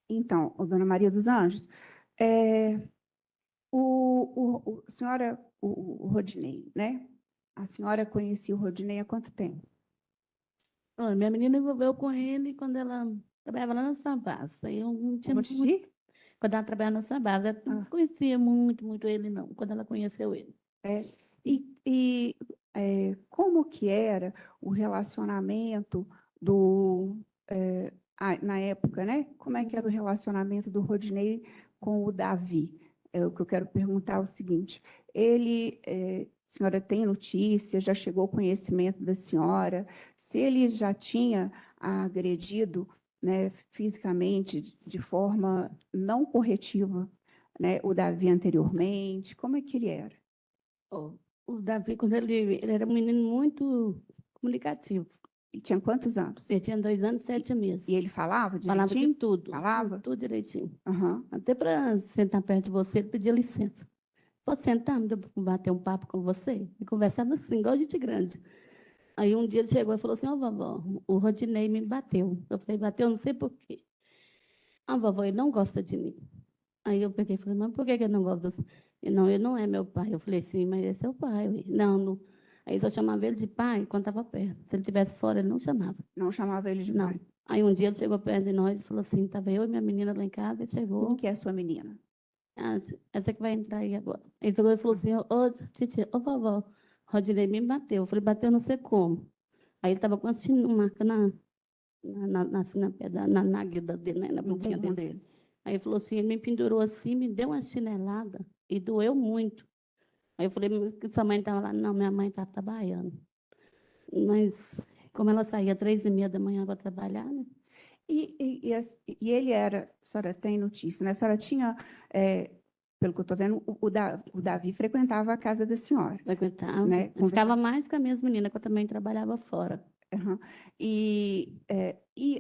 Então, dona Maria dos Anjos, a senhora, o Rodinei, né? A senhora conhecia o Rodinei há quanto tempo? Olha, minha menina envolveu com ele quando ela trabalhava lá na Savassi. Aí eu não tinha Como te diz? Quando ela trabalhava na Savassi, ela não Ah. conhecia muito ele, não, quando ela conheceu ele. Como que era o relacionamento na época, né? Como é que era o relacionamento do Rodinei com o Davi? O que eu quero perguntar é o seguinte: a senhora tem notícia, já chegou ao conhecimento da senhora, se ele já tinha agredido, né, fisicamente, de forma não corretiva, né, o Davi anteriormente, como é que ele era? Ó, o Davi, quando ele era um menino muito comunicativo. E tinha quantos anos? Ele tinha 2 anos e 7 meses. E ele falava Falava de direitinho? tudo. Falava? Tudo direitinho. Aham. Até para sentar perto de você, ele pedia licença. Posso sentar, me bater um papo com você? E conversava assim, igual gente grande. Aí um dia ele chegou e falou assim: ó, vovó, o Rodinei me bateu. Eu falei: bateu, não sei por quê. Ah, vovó, ele não gosta de mim. Aí eu peguei e falei: mas por que ele não gosta de você? Ele não é meu pai. Eu falei: sim, mas é seu pai. Ué. Não. Aí só chamava ele de pai quando estava perto. Se ele estivesse fora, ele não chamava. Não chamava ele de Não. pai. Aí um dia ele chegou perto de nós e falou assim: estava eu e minha menina lá em casa, ele chegou. Quem que é a sua menina? Essa que vai entrar aí agora. Ele pegou e falou assim: ô, titia, ô, vovó, Rodinei me bateu. Eu falei: bateu não sei como. Aí ele estava com uma marca na guida dele, né, na No blusinha bumbum dele. dele. Aí ele falou assim: ele me pendurou assim, me deu uma chinelada e doeu muito. Aí eu falei: sua mãe estava lá? Não, minha mãe estava trabalhando. Mas, como ela saía 3h30 da manhã para trabalhar, né? E ele era, a senhora tem notícia, né? A senhora tinha, pelo que eu estou vendo, o Davi frequentava a casa da senhora. Frequentava. Né? Eu ficava mais com a minha menina, que eu também trabalhava fora. Uhum. E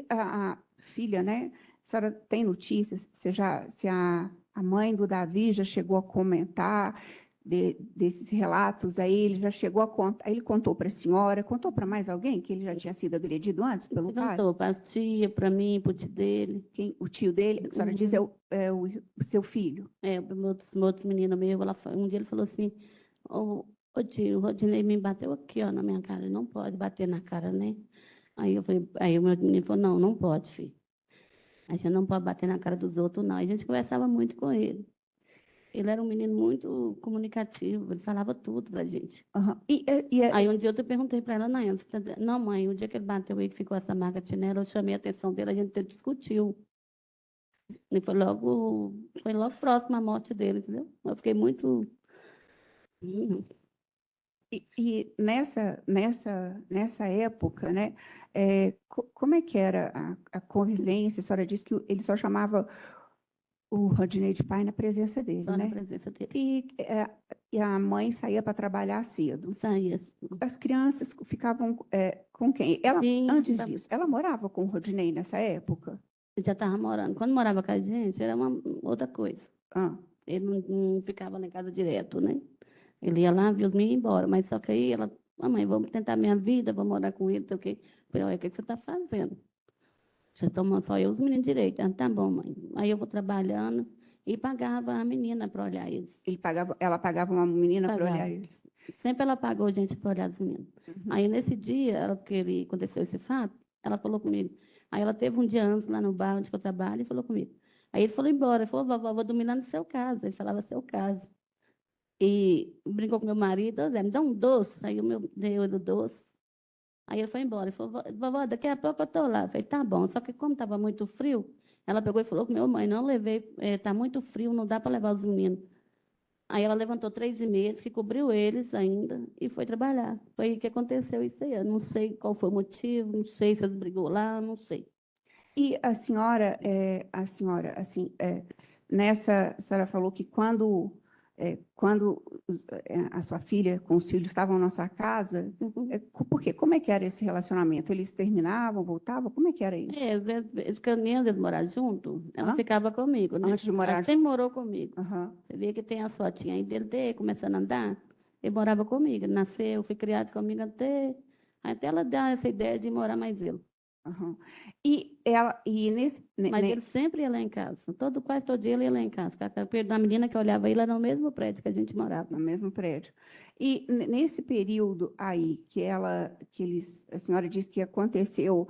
a filha, né? A senhora tem notícias? Se a mãe do Davi já chegou a comentar desses relatos aí, ele já chegou a contar, ele contou para a senhora, contou para mais alguém que ele já tinha sido agredido antes pelo pai? Contou para as tia, para mim, para o tio dele. O tio dele, a senhora diz, é o seu filho? Meu outro menino meu, um dia ele falou assim: ô tio, o Rodinei me bateu aqui, ó, na minha cara, ele não pode bater na cara, né? Aí eu falei, aí o meu menino falou: não pode, filho. A gente não pode bater na cara dos outros, não. A gente conversava muito com ele. Ele era um menino muito comunicativo, ele falava tudo pra gente. Aham. Aí um dia eu perguntei para ela, não, mãe, o dia que ele bateu aí, que ficou essa marca de chinelo, eu chamei a atenção dele, a gente até discutiu. E foi logo próximo à morte dele, entendeu? Eu fiquei muito. E nessa época, né, como é que era a convivência? A senhora disse que ele só chamava o Rodinei de pai na presença dele, Só na né? presença dele. E a mãe saía para trabalhar cedo. Saía. As crianças ficavam com quem? Ela, Sim, antes disso, ela morava com o Rodinei nessa época? ele já estava morando. Quando morava com a gente, era uma outra coisa. Ah, Ele não ficava na casa direto, né? Ele ia lá, via os meninos ir embora. Mas só que aí ela, mãe, vamos tentar minha vida, vou morar com ele, não sei o quê. Eu falei, olha, o que você está fazendo? Você toma só eu e os meninos direito. Ah, tá bom, mãe. Aí eu vou trabalhando e pagava a menina para olhar eles. ela pagava uma menina para Pagava. olhar eles. Sempre ela pagou gente para olhar os meninos. Aí, nesse dia, aconteceu esse fato, ela falou comigo. Aí, ela teve um dia antes lá no bar onde eu trabalho e falou comigo. Aí, ele falou embora. Ele falou, vovó, vou dormir lá no seu caso. Ele falava seu caso. E brincou com meu marido, Zé, me dá um doce. Aí, deu ele o doce. Aí, ele foi embora. Ele falou, vovó, daqui a pouco eu estou lá. Eu falei, tá bom. Só que, como estava muito frio, ela pegou e falou com meu mãe, não levei, está muito frio, não dá para levar os meninos. Aí ela levantou 3 e meia, que cobriu eles ainda e foi trabalhar. Foi aí que aconteceu isso aí. Eu não sei qual foi o motivo, não sei se eles brigou lá, não sei. E a senhora, assim, a senhora falou que quando a sua filha com os filhos estavam na sua casa, por quê? Como é que era esse relacionamento? Eles terminavam, voltavam? Como é que era isso? Eles caminham, eles morar junto, ela Hã? ficava comigo, né? Antes de morar Ela sempre morou comigo. Aham. Você vê que tem a fotinha aí dele, começando a andar. Ele morava comigo, ele nasceu, foi criado comigo até ela dar essa ideia de morar mais ele. Aham. E nesse, Mas ele sempre ia lá em casa. Quase todo dia ele ia lá em casa. Ficava perto da menina que olhava ele, era no mesmo prédio que a gente morava. no mesmo prédio. E nesse período aí a senhora disse que aconteceu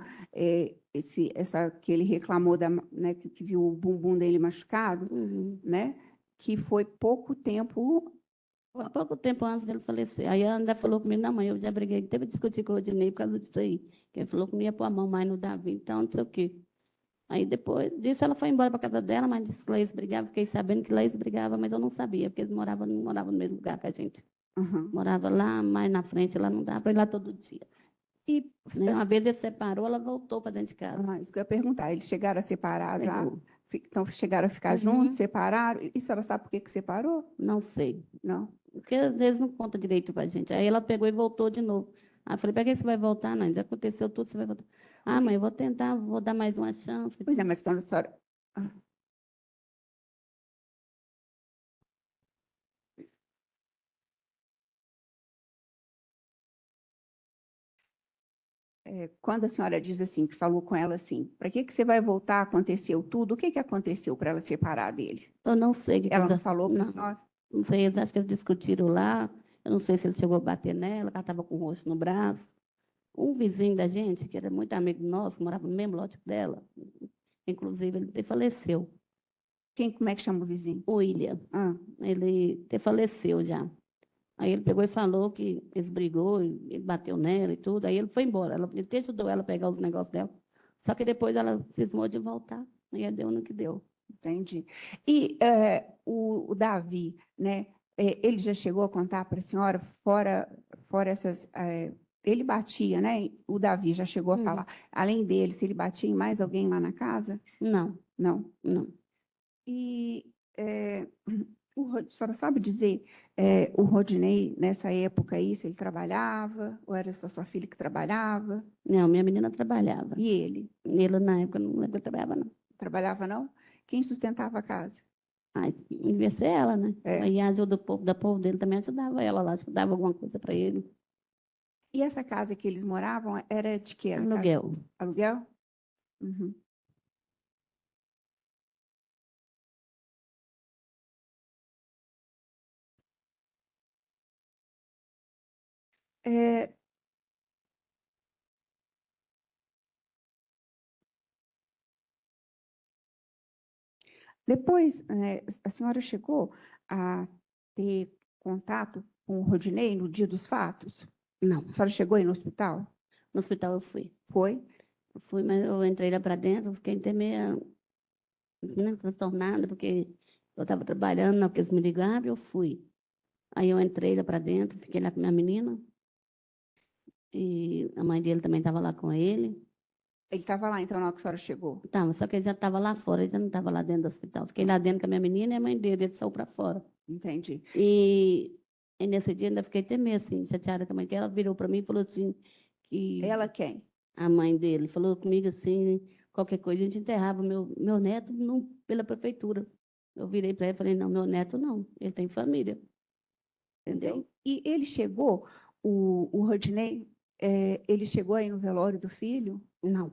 que ele reclamou né, que viu o bumbum dele machucado, né? Que foi pouco tempo. Foi pouco tempo antes dele falecer. Aí ela ainda falou comigo, não, mãe, eu já briguei, teve que discutir com o Rodinei por causa disso aí. Que ele falou que não ia pôr a mão mais no Davi, então não sei o quê. Aí depois disso ela foi embora para casa dela, mas disse que lá eles brigavam, fiquei sabendo que lá eles brigavam, mas eu não sabia, porque eles não moravam no mesmo lugar que a gente. Aham. Morava lá, mais na frente, lá não dava para ir lá todo dia. E Né? Uma vez ele separou, ela voltou para dentro de casa. isso que eu ia perguntar, eles chegaram a separar já? Chegou. Então chegaram a ficar Uhum. juntos, separaram? E a senhora sabe por que separou? Não sei, Não. porque às vezes não conta direito para a gente. Aí ela pegou e voltou de novo. Aí eu falei, para que você vai voltar? Não, já aconteceu tudo, você vai voltar. Ah, mãe, eu vou tentar, vou dar mais uma chance. Pois é, mas quando a senhora. Quando a senhora diz assim, que falou com ela assim, para que você vai voltar? Aconteceu tudo. O que aconteceu para ela separar dele? Eu não sei o que Ela que não falou para a não, senhora? não sei, eles acho que eles discutiram lá. Eu não sei se ele chegou a bater nela, que ela estava com o rosto no braço. Um vizinho da gente, que era muito amigo nosso, que morava no mesmo lote dela, inclusive ele faleceu, Como é que chama o vizinho? o William. Ah, Ele faleceu já. Aí ele pegou e falou que eles brigou, e ele bateu nela e tudo. Aí ele foi embora. Ele até ajudou ela a pegar os negócios dela. Só que depois ela cismou de voltar. Aí deu no que deu. entendi. E o Davi, né? Ele já chegou a contar para a senhora, fora essas. Ele batia, né? O Davi já chegou a falar, além dele, se ele batia em mais alguém lá na casa? Não, Não. não. E a senhora sabe dizer o Rodinei, nessa época aí, se ele trabalhava, ou era só sua filha que trabalhava? Não, minha menina trabalhava. E ele? Ele, na época, não lembro que trabalhava, não. Trabalhava, não? Quem sustentava a casa? Aí devia ser ela, né? É. Aí a ajuda da povo dele também ajudava ela lá, dava alguma coisa para ele. E essa casa que eles moravam era de quê? Era Aluguel. Aluguel? Uhum. Depois, a senhora chegou a ter contato com o Rodinei no dia dos fatos? Não. A senhora chegou aí no hospital? No hospital eu fui. Foi? Eu fui, mas eu entrei lá para dentro, fiquei até meio, né, transtornada, porque eu estava trabalhando, não, porque eles me ligaram, eu fui. Aí eu entrei lá para dentro, fiquei lá com minha menina, e a mãe dele também estava lá com ele. Ele estava lá, então, na hora que a senhora chegou? Tava, só que ele já estava lá fora, ele já não estava lá dentro do hospital. Fiquei lá dentro com a minha menina e a mãe dele, ele saiu para fora. Entendi. E nesse dia ainda fiquei até meio assim, chateada com a mãe, que ela virou para mim e falou assim, que Ela quem? a mãe dele falou comigo assim, qualquer coisa a gente enterrava meu neto pela prefeitura. Eu virei para ele e falei, não, meu neto não, ele tem família. Entendeu? E ele chegou, o Rodinei, ele chegou aí no velório do filho? Não.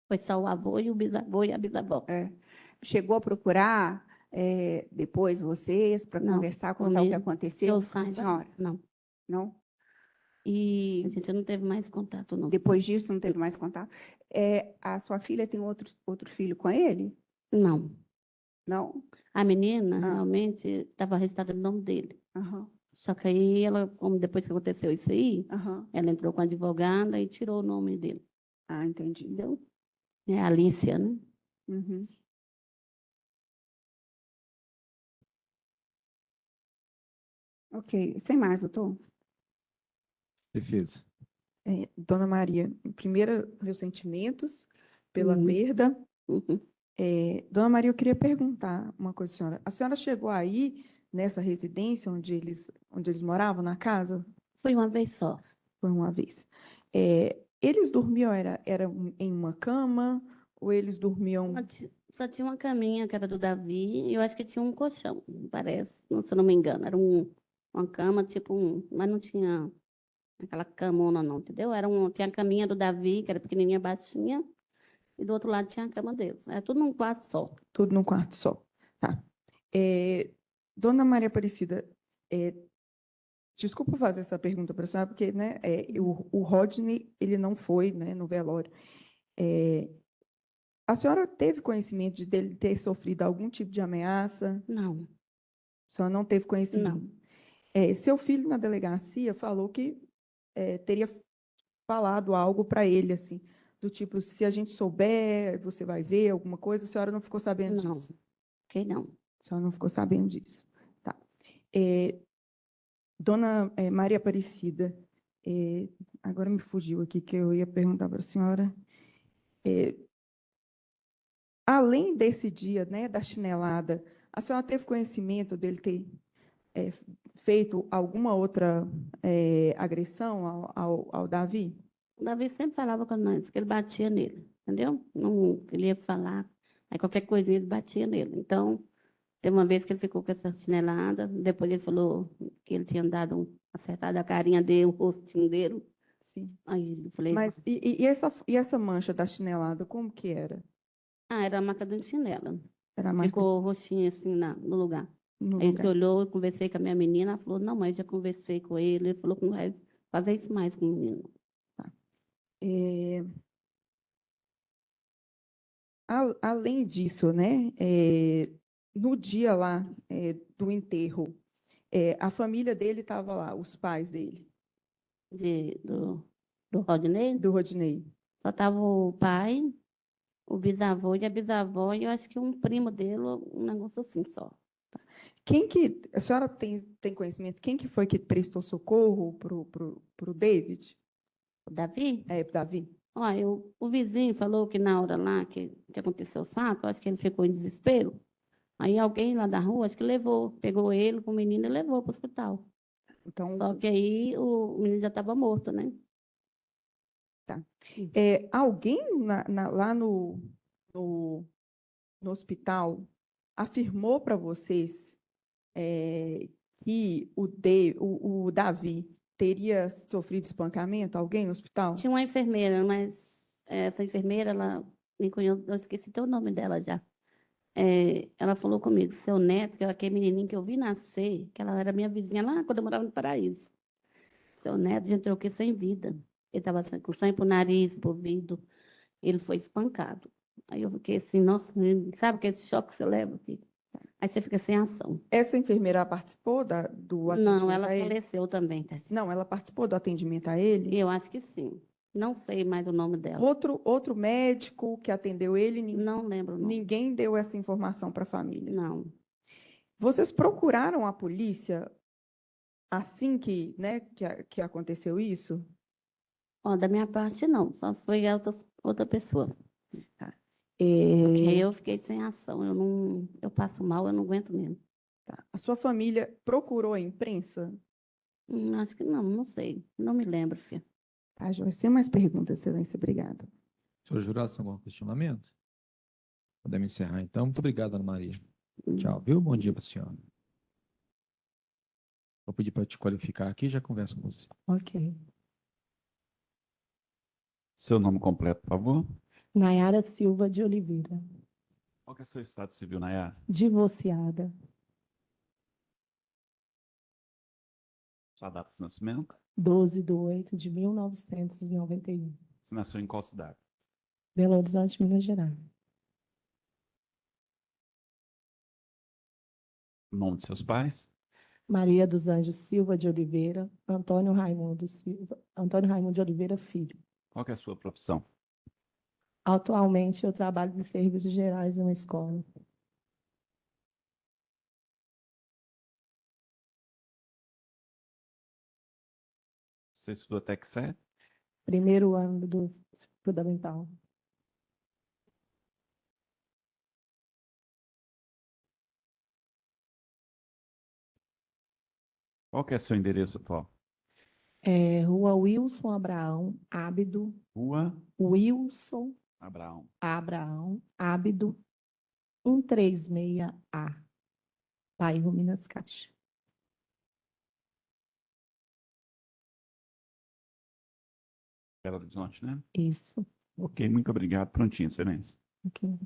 Foi só o avô e o bisavô e a bisavó. Chegou a procurar depois vocês para Não, conversar, contar o que comigo, aconteceu eu com a saiba, senhora? não. Não? E A gente não teve mais contato, não. depois disso não teve mais contato? A sua filha tem outro filho com ele? Não. Não? A menina Ah. realmente estava registrada no nome dele. Aham, Só que aí ela, como depois que aconteceu isso aí, aham. ela entrou com a advogada e tirou o nome dele. Ah, entendi. Entendeu? É a Alicia, né? Uhum. Ok. Sem mais, doutor? Defesa. Dona Maria, primeiro, meus sentimentos pela Uhum. perda. Uhum. Dona Maria, eu queria perguntar uma coisa à senhora. A senhora chegou aí nessa residência onde eles moravam, na casa? Foi uma vez só. Foi uma vez. Eles dormiam, era em uma cama, ou eles dormiam... Só tinha uma caminha que era do Davi, e eu acho que tinha um colchão, parece, se eu não me engano. Era uma cama, tipo mas não tinha aquela camona, não, entendeu? Tinha a caminha do Davi, que era pequenininha, baixinha, e do outro lado tinha a cama deles. Era tudo num quarto só. Tudo num quarto só. Tá. Dona Maria Aparecida, desculpa fazer essa pergunta para a senhora, porque, né, o Rodney, ele não foi, né, no velório. A senhora teve conhecimento dele ter sofrido algum tipo de ameaça? Não, A senhora não teve conhecimento? não. Seu filho, na delegacia, falou que teria falado algo para ele, assim, do tipo, se a gente souber, você vai ver alguma coisa. A senhora não ficou sabendo Não. disso? Ok, não. A senhora não ficou sabendo disso. Tá. Dona Maria Aparecida, agora me fugiu aqui que eu ia perguntar para a senhora. Além desse dia, né, da chinelada, a senhora teve conhecimento dele ter feito alguma outra agressão ao Davi? O Davi sempre falava com nós, que ele batia nele, entendeu? Não queria falar, aí qualquer coisinha ele batia nele. Então, teve uma vez que ele ficou com essa chinelada, depois ele falou que ele tinha acertado a carinha dele, o rostinho dele. Sim. Aí eu falei, Mas e essa mancha da chinelada, como que era? era a marca do chinelo. Era a marca Ficou roxinho assim no lugar. no Aí a gente lugar? olhou, eu conversei com a minha menina, ela falou, não, mas já conversei com ele, ele falou que não vai fazer isso mais com o menino. Além disso, né, no dia lá do enterro, a família dele estava lá, os pais dele, Do Rodney, do Rodinei. só estava o pai, o bisavô e a bisavó, e eu acho que um primo dele, um negócio assim só. A senhora tem conhecimento, quem que foi que prestou socorro pro David? O Davi? Pro Davi? Olha, o vizinho falou que na hora lá que aconteceu os fatos, acho que ele ficou em desespero. Aí alguém lá da rua, acho que pegou ele com o menino e levou para o hospital. Então, Só que aí o menino já estava morto, né? alguém lá no hospital afirmou para vocês que o Davi teria sofrido espancamento? Alguém no hospital? Tinha uma enfermeira, mas essa enfermeira, ela me conheceu, eu esqueci até o nome dela já. Ela falou comigo, seu neto, que é aquele menininho que eu vi nascer, que ela era minha vizinha lá quando eu morava no Paraíso. Seu neto já entrou aqui sem vida. Ele estava com sangue para o nariz, para o ouvido. Ele foi espancado. Aí eu fiquei assim, nossa, sabe aquele choque que você leva, filho? Aí você fica sem ação. Essa enfermeira participou do atendimento Não, ela a ele? faleceu também, Tati. Não, ela participou do atendimento a ele? Eu acho que sim. Não sei mais o nome dela. Outro médico que atendeu ele, Não lembro o nome. ninguém deu essa informação para a família. Não. Vocês procuraram a polícia assim que, né, que aconteceu isso? Ó, da minha parte, não. Só se foi outra pessoa. É, Porque eu fiquei sem ação. Eu passo mal, eu não aguento mesmo. tá. A sua família procurou a imprensa? Acho que não sei. Não me lembro, filha. Tá, Joyce, sem mais perguntas, Excelência. Obrigada. Senhor jurado, tem algum questionamento? Podemos encerrar, então. Muito obrigado, Ana Maria. Tchau, viu? Bom dia para a senhora. Vou pedir para te qualificar aqui e já converso com você. Ok. Seu nome completo, por favor. Nayara Silva de Oliveira, Qual que é o seu estado civil, Nayara? divorciada, Sua data de nascimento? 12/8/1991, Você nasceu em qual cidade? Belo Horizonte, Minas Gerais. O nome de seus pais? Maria dos Anjos Silva de Oliveira, Antônio Raimundo de Oliveira Filho. Qual que é a sua profissão? Atualmente eu trabalho em serviços gerais em uma escola. Você estudou até que série? Primeiro ano do fundamental. Qual que é seu endereço atual? Rua Wilson Abraão, Ábido, Rua Wilson Abraão. Abraão, Ábido, 136A, bairro Minas Caixa. Belo Horizonte, né? Isso. Ok, muito obrigado. Prontinho, Excelência. Ok.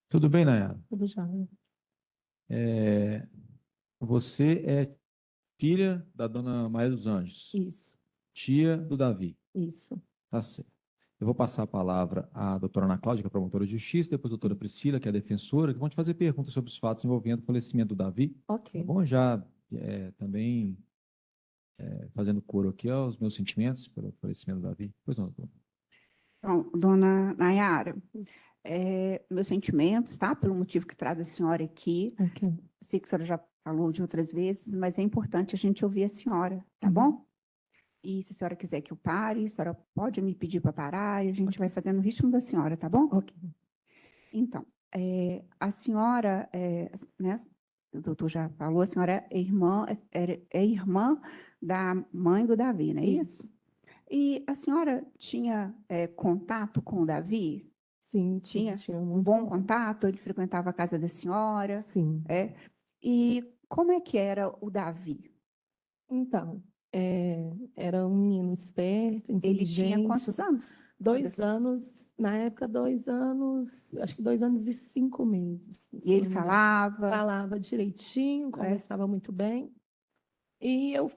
Tudo bem, Nayara? Tudo já. Você é filha da dona Maria dos Anjos, Isso, tia do Davi. isso. Tá certo. Eu vou passar a palavra à doutora Ana Cláudia, que é promotora de justiça, depois a doutora Priscila, que é a defensora, que vão te fazer perguntas sobre os fatos envolvendo o falecimento do Davi. Ok. Tá bom? Já também fazendo coro aqui aos meus sentimentos pelo falecimento do Davi. Pois não, doutora. Então, dona Nayara, meus sentimentos, tá? Pelo motivo que traz a senhora aqui. Ok. Eu sei que a senhora já falou de outras vezes, mas é importante a gente ouvir a senhora, tá Uhum. bom? E se a senhora quiser que eu pare, a senhora pode me pedir para parar e a gente vai fazendo o ritmo da senhora, tá bom? Ok. Então, a senhora, né, o doutor já falou, a senhora é irmã da mãe do Davi, não é isso? E a senhora tinha contato com o Davi? Sim, Tinha tinha um muito bom contato? Ele frequentava a casa da senhora? Sim. E como é que era o Davi? Então, era um menino esperto, Ele tinha inteligente. quantos anos? 2 anos, na época, 2 anos, acho que 2 anos e 5 meses. E se ele não me engano. falava? Falava direitinho, conversava muito bem. E eu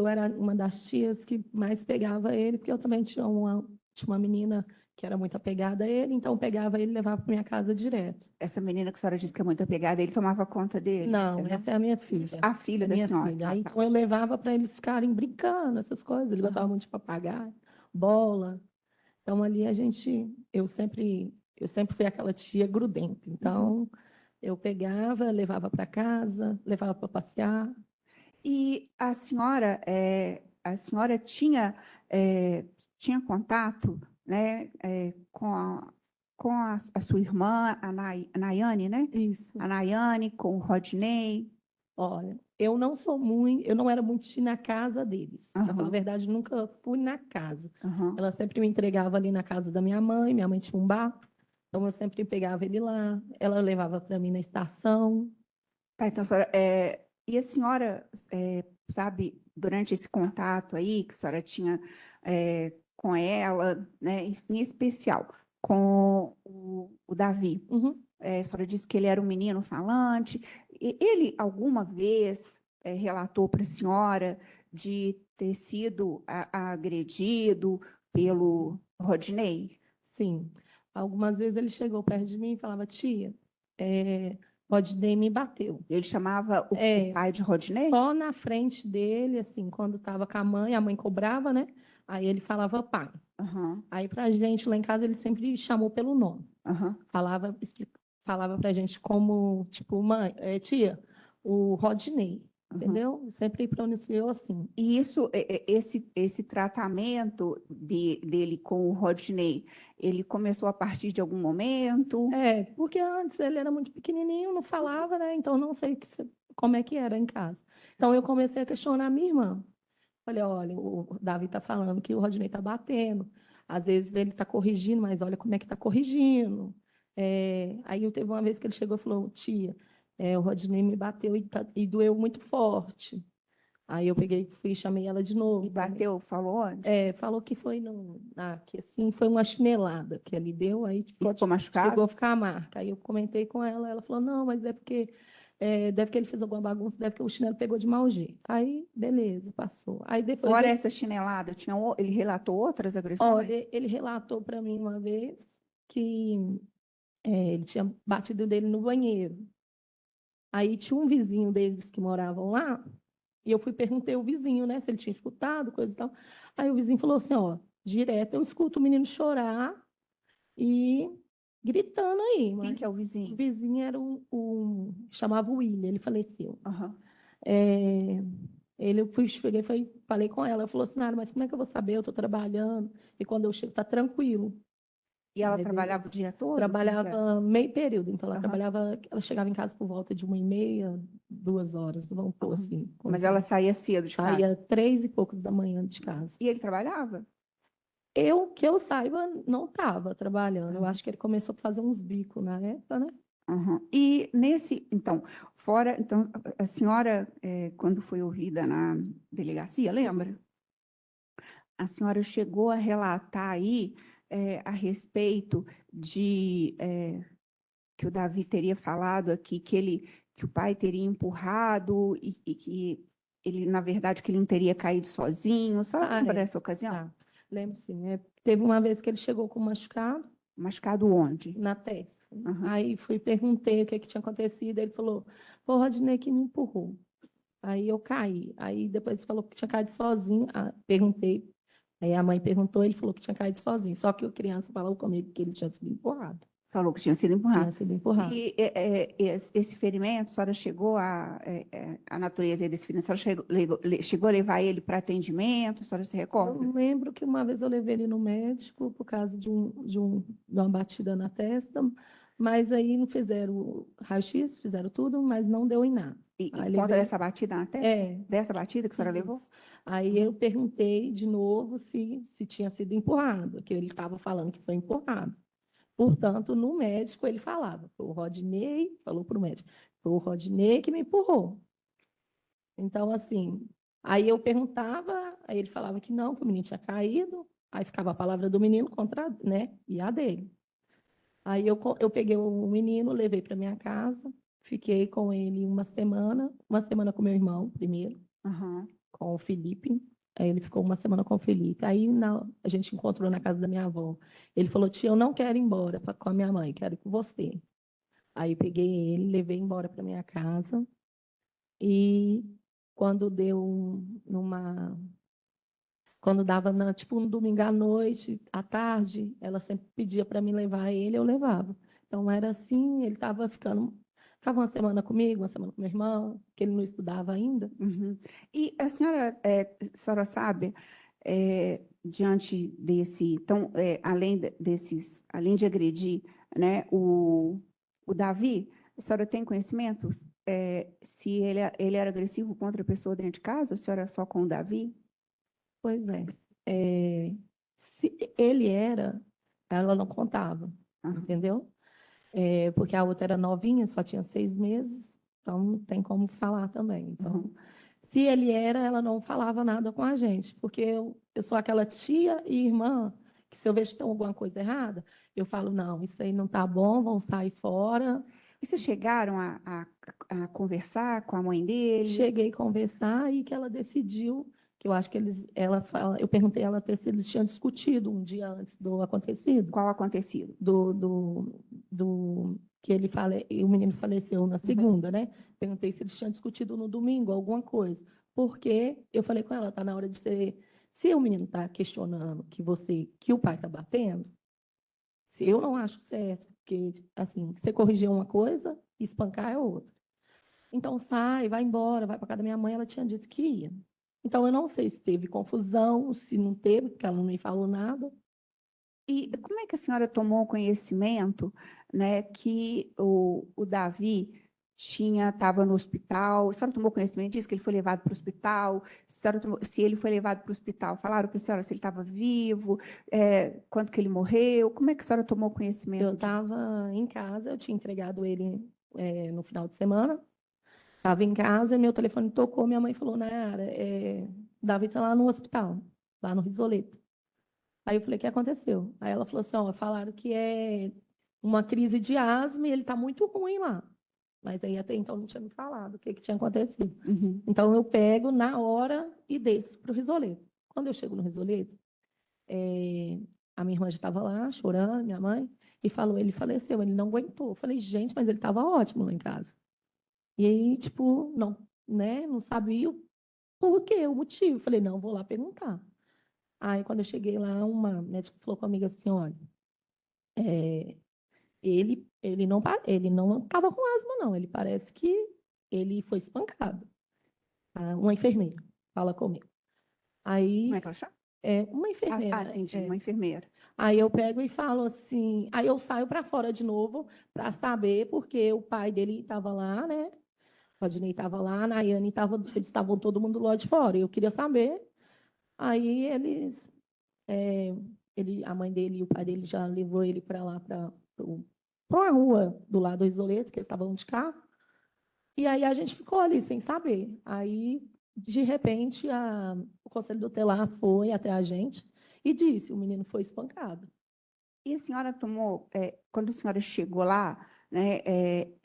era uma das tias que mais pegava ele, porque eu também tinha uma menina que era muito apegada a ele, então eu pegava ele e levava para minha casa direto. Essa menina que a senhora disse que é muito apegada, ele tomava conta dele? Não, entendeu? essa é a minha filha. A filha da minha senhora. filha. Ah, Aí, tá. então eu levava para eles ficarem brincando, essas coisas. Ele gostava muito de papagaio, bola. Então ali eu sempre fui aquela tia grudenta. Então eu pegava, levava para casa, levava para passear. E a senhora tinha contato, né, com a sua irmã, a Nayane, né? Isso. A Nayane, com o Rodney. Olha, eu não era muito de ir na casa deles. Para falar a verdade, nunca fui na casa. Aham. Ela sempre me entregava ali na casa da minha mãe tinha um bar, então eu sempre pegava ele lá, ela levava para mim na estação. Tá, então, senhora, e a senhora, sabe, durante esse contato aí que a senhora tinha com ela, né, em especial com o Davi, Uhum. a senhora disse que ele era um menino falante, e ele alguma vez relatou para a senhora de ter sido agredido pelo Rodinei? Sim. Algumas vezes ele chegou perto de mim e falava, tia, Rodinei me bateu. Ele chamava o É, pai de Rodinei? Só na frente dele, assim, quando estava com a mãe cobrava, né? Aí ele falava pai. Aham, Aí pra gente lá em casa ele sempre chamou pelo nome. aham. Falava pra gente como, tipo, mãe, tia, o Rodinei, Uhum. entendeu? Sempre pronunciou assim. E isso, esse tratamento dele com o Rodinei, ele começou a partir de algum momento? Porque antes ele era muito pequenininho, não falava, né? Então não sei como é que era em casa. Então eu comecei a questionar a minha irmã. Falei, olha, o Davi está falando que o Rodinei está batendo. Às vezes ele está corrigindo, mas olha como é que está corrigindo. Aí teve uma vez que ele chegou e falou, tia, o Rodinei me bateu e doeu muito forte. Aí eu peguei, fui e chamei ela de novo. E bateu, falou onde? Falou que foi que assim, foi uma chinelada que ele deu, aí Ficou machucado? chegou a ficar a marca. Aí eu comentei com ela, ela falou, não, mas é porque deve que ele fez alguma bagunça, deve que o chinelo pegou de mau jeito. Aí, beleza, passou. Aí depois Fora essa chinelada, ele relatou outras agressões? olha, ele relatou para mim uma vez que ele tinha batido dele no banheiro. Aí tinha um vizinho deles que moravam lá, e eu perguntei ao vizinho, né, se ele tinha escutado, coisa e tal. Aí o vizinho falou assim, ó, direto eu escuto o menino chorar e gritando aí. Quem Mas que é o o vizinho? vizinho era chamava William, ele faleceu. Aham. Cheguei, falei com ela, ela falou assim, Nara, mas como é que eu vou saber? Eu estou trabalhando, e quando eu chego, está tranquilo. E ela Aí, trabalhava o beleza. dia todo? Trabalhava meio período, então Aham. ela chegava em casa por volta de 1h30, 2 horas, vamos pôr Aham. assim. Mas ela saía cedo de casa? Saía 3h e poucos da manhã de casa. E ele trabalhava? Que eu saiba, não estava trabalhando. Eu acho que ele começou a fazer uns bicos na época, né? Uhum. Então, a senhora, quando foi ouvida na delegacia, lembra? A senhora chegou a relatar aí a respeito de que o Davi teria falado aqui que o pai teria empurrado e que ele, na verdade, que ele não teria caído sozinho. A senhora lembra dessa ocasião? Tá. Lembro sim. Teve uma vez que ele chegou com machucado Machucado onde? na testa. Uhum. Aí perguntei o que tinha acontecido. Ele falou, foi o Rodinei que me empurrou. Aí eu caí. Aí depois falou que tinha caído sozinho. Perguntei. Aí a mãe perguntou, ele falou que tinha caído sozinho. Só que a criança falou comigo que ele tinha sido empurrado. Falou que tinha sido empurrado. Tinha sido empurrado. E esse ferimento, a senhora chegou a natureza desse ferimento, a senhora chegou a levar ele para atendimento, a senhora se recorda? Eu lembro que uma vez eu levei ele no médico por causa de uma batida na testa, mas aí não fizeram raio-x, fizeram tudo, mas não deu em nada. E Aí conta levei- dessa batida na testa? Dessa batida que a senhora levou? Isso. Aí eu perguntei de novo se tinha sido empurrado, que ele estava falando que foi empurrado. Portanto, no médico ele falava, foi o Rodinei, falou para o médico, foi o Rodinei que me empurrou. Então, assim, aí eu perguntava, aí ele falava que não, que o menino tinha caído, aí ficava a palavra do menino contra, né, e a dele. Aí eu peguei o menino, levei para minha casa, fiquei com ele uma semana com meu irmão primeiro, Uhum. com o Felipe. Aí ele ficou uma semana com o Felipe. Aí a gente encontrou na casa da minha avó. Ele falou, tia, eu não quero ir embora com a minha mãe, quero ir com você. Aí eu peguei ele, levei embora para minha casa. E quando quando dava tipo um domingo à noite, à tarde, ela sempre pedia para mim levar ele, eu levava. Então era assim, ele ficava uma semana comigo, uma semana com meu irmão, que ele não estudava ainda. Uhum. E a senhora sabe, diante desse, então, além de agredir, né, o Davi, a senhora tem conhecimento se ele era agressivo contra a pessoa dentro de casa, ou a senhora só com o Davi? Pois é. Se ele era, ela não contava, Uhum. entendeu? Porque a outra era novinha, só tinha 6 meses, então não tem como falar também. Então, Uhum. se ele era, ela não falava nada com a gente, porque eu sou aquela tia e irmã que se eu vejo que tem alguma coisa errada, eu falo, não, isso aí não está bom, vão sair fora, E vocês chegaram a conversar com a mãe dele? Cheguei a conversar e que ela decidiu, que eu acho que eu perguntei a ela até se eles tinham discutido um dia antes do acontecido, Qual acontecido? que o menino faleceu na segunda, né? Perguntei se eles tinham discutido no domingo alguma coisa, porque eu falei com ela, tá na hora de ser, se o menino está questionando que o pai está batendo, se eu não acho certo, porque assim, você corrigir uma coisa, espancar é outra. Então sai, vai embora, vai para casa da minha mãe, ela tinha dito que ia. Então eu não sei se teve confusão, se não teve, porque ela não me falou nada. E como é que a senhora tomou conhecimento, né, que o Davi estava no hospital? A senhora tomou conhecimento disso, que ele foi levado para o hospital? Se ele foi levado para o hospital, falaram para a senhora se ele estava vivo, quando que ele morreu? Como é que a senhora tomou conhecimento Eu disso? estava em casa, eu tinha entregado ele no final de semana. Estava em casa, meu telefone tocou, minha mãe falou, Nayara, Davi está lá no hospital, lá no Risoleto. Aí eu falei, o que aconteceu? Aí ela falou assim, ó, falaram que é uma crise de asma e ele está muito ruim lá. Mas aí até então não tinha me falado o que tinha acontecido. Uhum. Então eu pego na hora e desço para o Risoleto. Quando eu chego no Risoleto, a minha irmã já estava lá, chorando, minha mãe, e falou, ele faleceu, ele não aguentou. Eu falei, gente, mas ele estava ótimo lá em casa. E aí, tipo, não, né, não sabia o porquê, o motivo. Eu falei, não, vou lá perguntar. Aí, quando eu cheguei lá, uma médica falou comigo assim, olha, ele não estava com asma, não. Ele parece que ele foi espancado. Uma enfermeira fala comigo. Aí, Como é que ela chama? uma enfermeira. Entendi, uma enfermeira. Aí eu pego e falo assim, aí eu saio para fora de novo para saber, porque o pai dele estava lá, né? O Rodney estava lá, a Nayane estava, eles estavam todo mundo lá de fora. Eu queria saber. Aí a mãe dele e o pai dele já levou ele para lá, para uma rua do lado do Isoleto, que eles estavam de carro. E aí a gente ficou ali sem saber. Aí, de repente, o conselho tutelar foi até a gente e disse: o menino foi espancado. E a senhora tomou, quando a senhora chegou lá, né,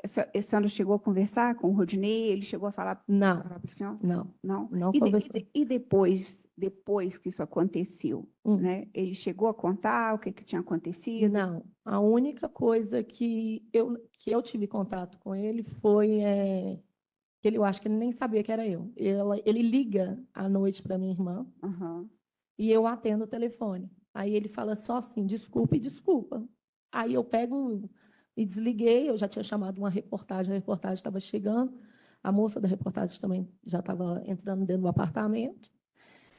a senhora chegou a conversar com o Rodinei? Ele chegou a falar Não, para a senhora? não, Não? não E, conversou. e depois que isso aconteceu, né, ele chegou a contar o que tinha acontecido? Não, a única coisa que eu tive contato com ele foi que eu acho que ele nem sabia que era eu. Ele liga à noite para minha irmã Uhum. e eu atendo o telefone. Aí ele fala só assim, desculpa e desculpa. Aí eu pego e desliguei, eu já tinha chamado uma reportagem, a reportagem estava chegando, a moça da reportagem também já estava entrando dentro do apartamento,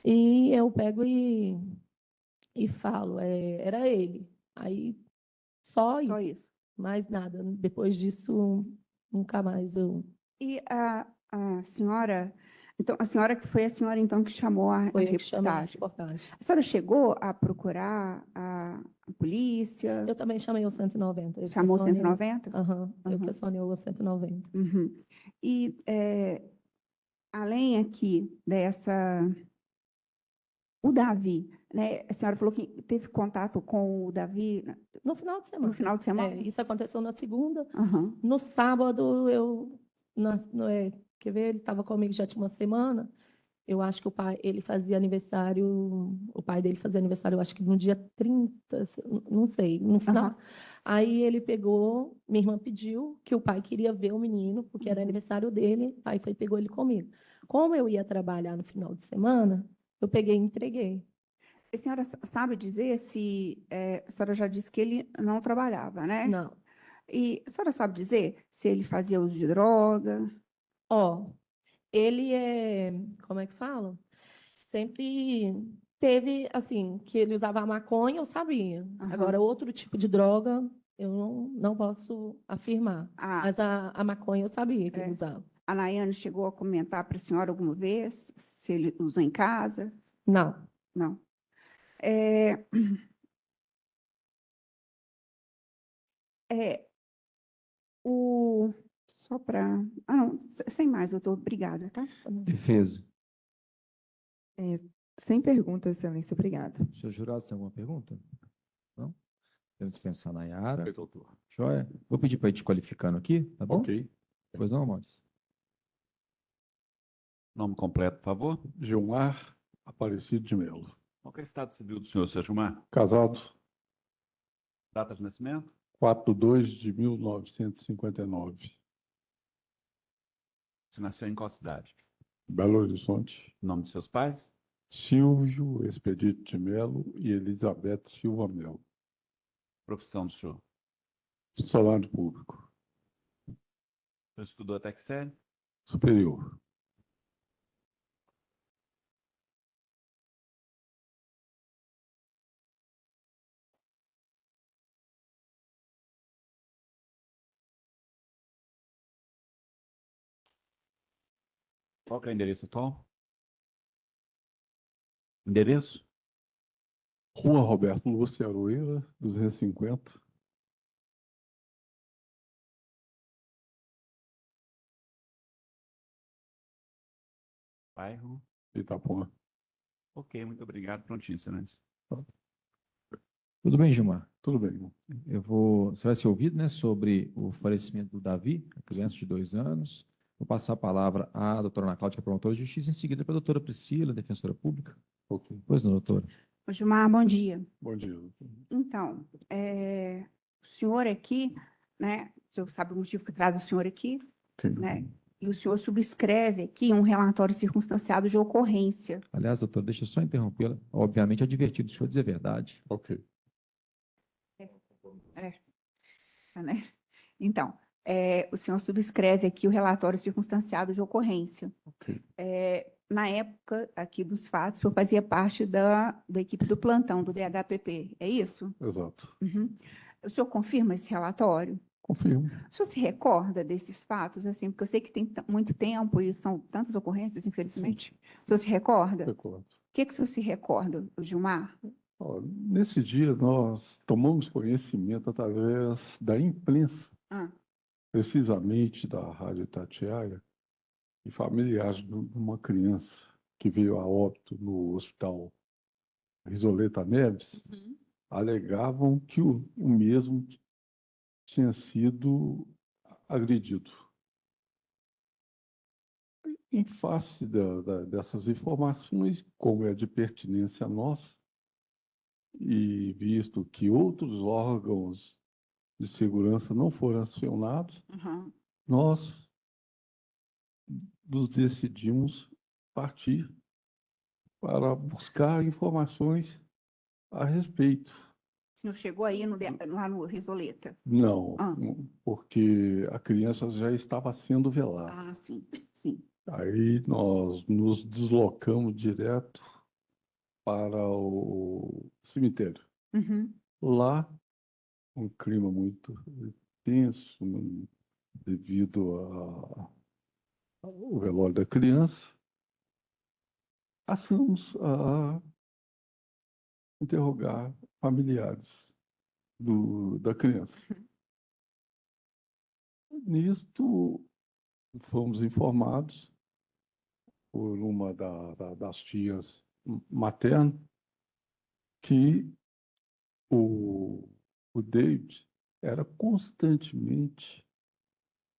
e eu pego e falo, era ele. Aí só Só isso, isso. mais nada. Depois disso, nunca mais eu... E a senhora, então, a senhora que foi a senhora então que chamou a Foi eu que chamei a reportagem. reportagem. A senhora chegou a procurar a polícia? Eu também chamei o 190. Eu Chamou o questionei- 190? Aham, eu Uhum. questionei o 190. Uhum. E além aqui o Davi, né? A senhora falou que teve contato com o Davi No final de semana. no final de semana? Isso aconteceu na segunda. Aham. No sábado, quer ver, ele estava comigo já tinha uma semana. Eu acho que ele fazia aniversário, o pai dele fazia aniversário, eu acho que no dia 30, não sei, no final. Aham. Aí ele pegou, minha irmã pediu que o pai queria ver o menino, porque era aniversário dele, aí pegou ele comigo. Como eu ia trabalhar no final de semana, eu peguei e entreguei. A senhora sabe dizer se a senhora já disse que ele não trabalhava, né? Não. E a senhora sabe dizer se ele fazia uso de droga? Ó, ele como é que fala? Sempre teve, assim, que ele usava maconha, eu sabia. Aham. Agora, outro tipo de droga, eu não posso afirmar. Mas a maconha eu sabia que ele usava. A Nayane chegou a comentar para a senhora alguma vez se ele usou em casa? Não. Não. Só para... Ah, não, sem mais, doutor. Obrigada, tá? Defesa. Sem pergunta, Excelência, obrigada. Senhor jurado, tem alguma pergunta? Não? Devo dispensar a Nayara. Ok, doutor. Joia. Vou pedir para ir te qualificando aqui, tá bom? Ok. Pois não, Maurício? Nome completo, por favor. Gilmar Aparecido de Melo. Qual que é o estado civil do senhor, seu Gilmar? Casado, Data de nascimento? 4/2/1959. Você nasceu em qual cidade? Belo Horizonte. Nome de seus pais? Silvio Expedito de Melo e Elizabeth Silva Melo. Profissão do senhor? Funcionário público. O senhor estudou até que série? Superior. Qual que é o endereço atual? Endereço? Rua Roberto Lúcio Aroeira, 250. Bairro? Itapuã. Ok, muito obrigado. Prontinho, excelência. Tudo bem, Gilmar? Tudo bem, irmão. Você vai ser ouvido, né, sobre o falecimento do Davi, a criança de 2 anos. Vou passar a palavra à doutora Ana Cláudia, que é promotora de justiça, em seguida para a doutora Priscila, defensora pública. Ok. Pois não, doutora? Ô, Gilmar, bom dia. Bom dia, doutor. Então, o senhor aqui, né, o senhor sabe o motivo que traz o senhor aqui, Ok. né? E o senhor subscreve aqui um relatório circunstanciado de ocorrência. Aliás, doutora, deixa eu só interrompê-la. Obviamente, advertido, o senhor dizer a verdade. Ok. Né? Então, o senhor subscreve aqui o relatório circunstanciado de ocorrência. Ok. Na época aqui dos fatos, o senhor fazia parte da equipe do plantão do DHPP, é isso? Exato. Uhum. O senhor confirma esse relatório? Confirmo. O senhor se recorda desses fatos, assim, porque eu sei que tem muito tempo e são tantas ocorrências, infelizmente. O senhor se recorda? Recordo. O que o senhor se recorda, Gilmar? Ó, nesse dia, nós tomamos conhecimento através da imprensa, Ah, precisamente da Rádio Itatiaia, e familiares de uma criança que veio a óbito no hospital Risoleta Neves, alegavam que o mesmo tinha sido agredido. Em face dessas informações, como é de pertinência nossa, e visto que outros órgãos de segurança não foram acionados, uhum. nós nos decidimos partir para buscar informações a respeito. O senhor chegou aí lá no Risoleta? Não, Ah. porque a criança já estava sendo velada. Ah, sim, sim. Aí nós nos deslocamos direto para o cemitério. Uhum. Lá, um clima muito tenso, devido ao velório da criança, passamos a interrogar familiares da criança. Nisto, fomos informados por uma das tias maternas que o David era constantemente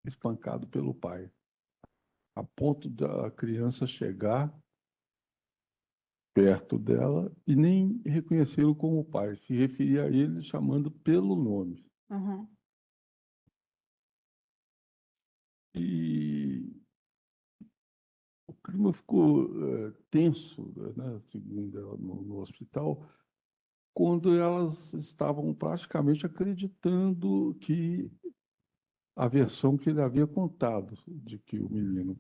espancado pelo pai, a ponto da criança chegar perto dela e nem reconhecê-lo como pai, se referia a ele chamando pelo nome. Uhum. E o clima ficou tenso, né, segundo ela, no hospital, quando elas estavam praticamente acreditando que a versão que ele havia contado, de que o menino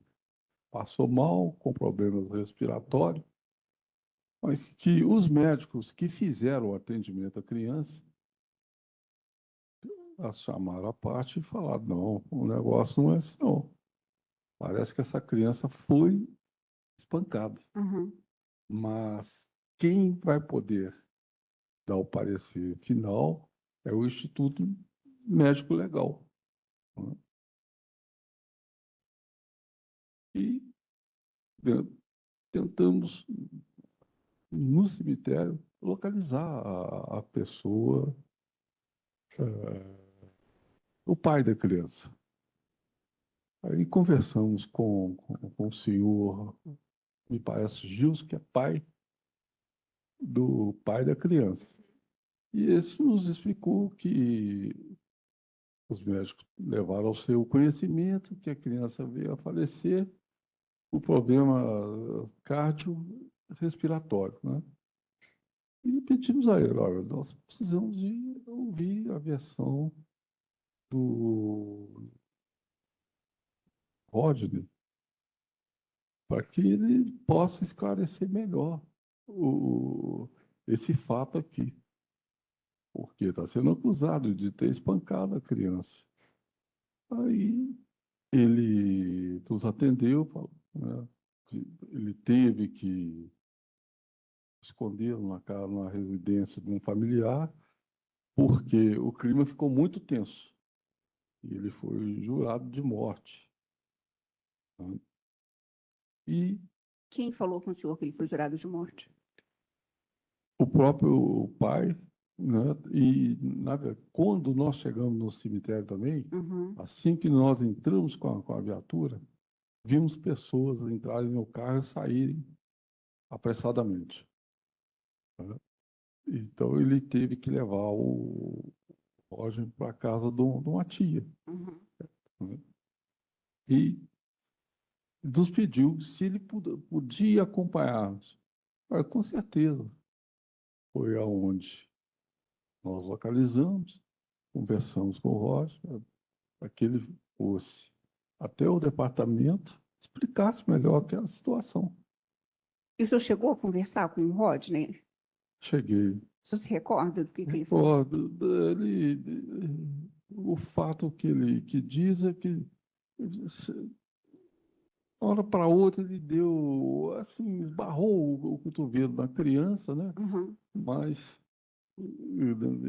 passou mal, com problemas respiratórios, mas que os médicos que fizeram o atendimento à criança a chamaram à parte e falaram: não, o negócio não é assim, não. Parece que essa criança foi espancada. Uhum. Mas quem vai poder dar o parecer final é o Instituto Médico Legal. Né? E tentamos, no cemitério, localizar a pessoa o pai da criança. Aí conversamos com o senhor, me parece Gilson, que é pai do pai da criança. E esse nos explicou que os médicos levaram ao seu conhecimento que a criança veio a falecer por problema cardiorrespiratório, né? E pedimos a ele, olha, nós precisamos de ouvir a versão do Rodney para que ele possa esclarecer melhor esse fato aqui. Porque está sendo acusado de ter espancado a criança. Aí ele nos atendeu, falou, né, que ele teve que esconder na residência de um familiar, porque o clima ficou muito tenso. E ele foi jurado de morte. Né? E Quem falou com o senhor que ele foi jurado de morte? o próprio pai, né? E quando nós chegamos no cemitério também, Uhum. assim que nós entramos com a viatura, vimos pessoas entrarem no carro e saírem apressadamente. Né? Então ele teve que levar o Roger para casa de uma tia. Uhum. Né? E nos pediu se ele podia acompanhar-nos. Com certeza. Foi aonde nós localizamos, conversamos com o Roger, para que ele fosse até o departamento, explicasse melhor aquela situação. E o senhor chegou a conversar com o Rodney? Cheguei. O senhor se recorda do que ele falou? O fato que ele diz é que, hora para outra, ele deu, assim, esbarrou o cotovelo da criança, né? Uhum. Mas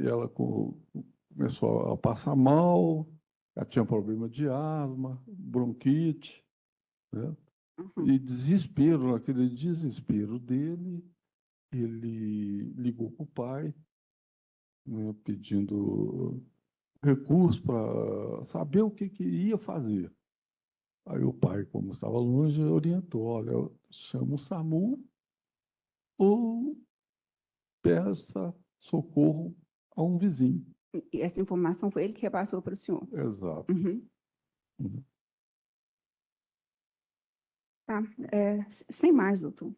ela começou a passar mal, ela tinha problema de asma, bronquite, né? Uhum. E desespero, naquele desespero dele, ele ligou para o pai, né, pedindo recurso para saber o que ia fazer. Aí o pai, como estava longe, orientou, olha, chama o SAMU ou peça socorro a um vizinho. E essa informação foi ele que repassou para o senhor? Exato. Uhum. Uhum. Tá. Sem mais, doutor.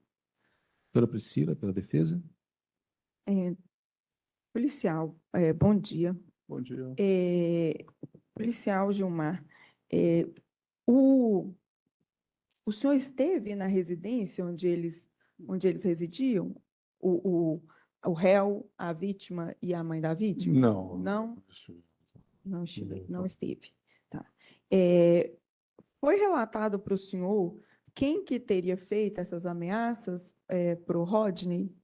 Doutora Priscila, pela defesa. Policial, bom dia. Bom dia. Policial Gilmar, o senhor esteve na residência onde eles residiam? O réu, a vítima e a mãe da vítima? Não. Não? Não estive, não Não. esteve. Tá. Foi relatado para o senhor quem que teria feito essas ameaças para o Rodney?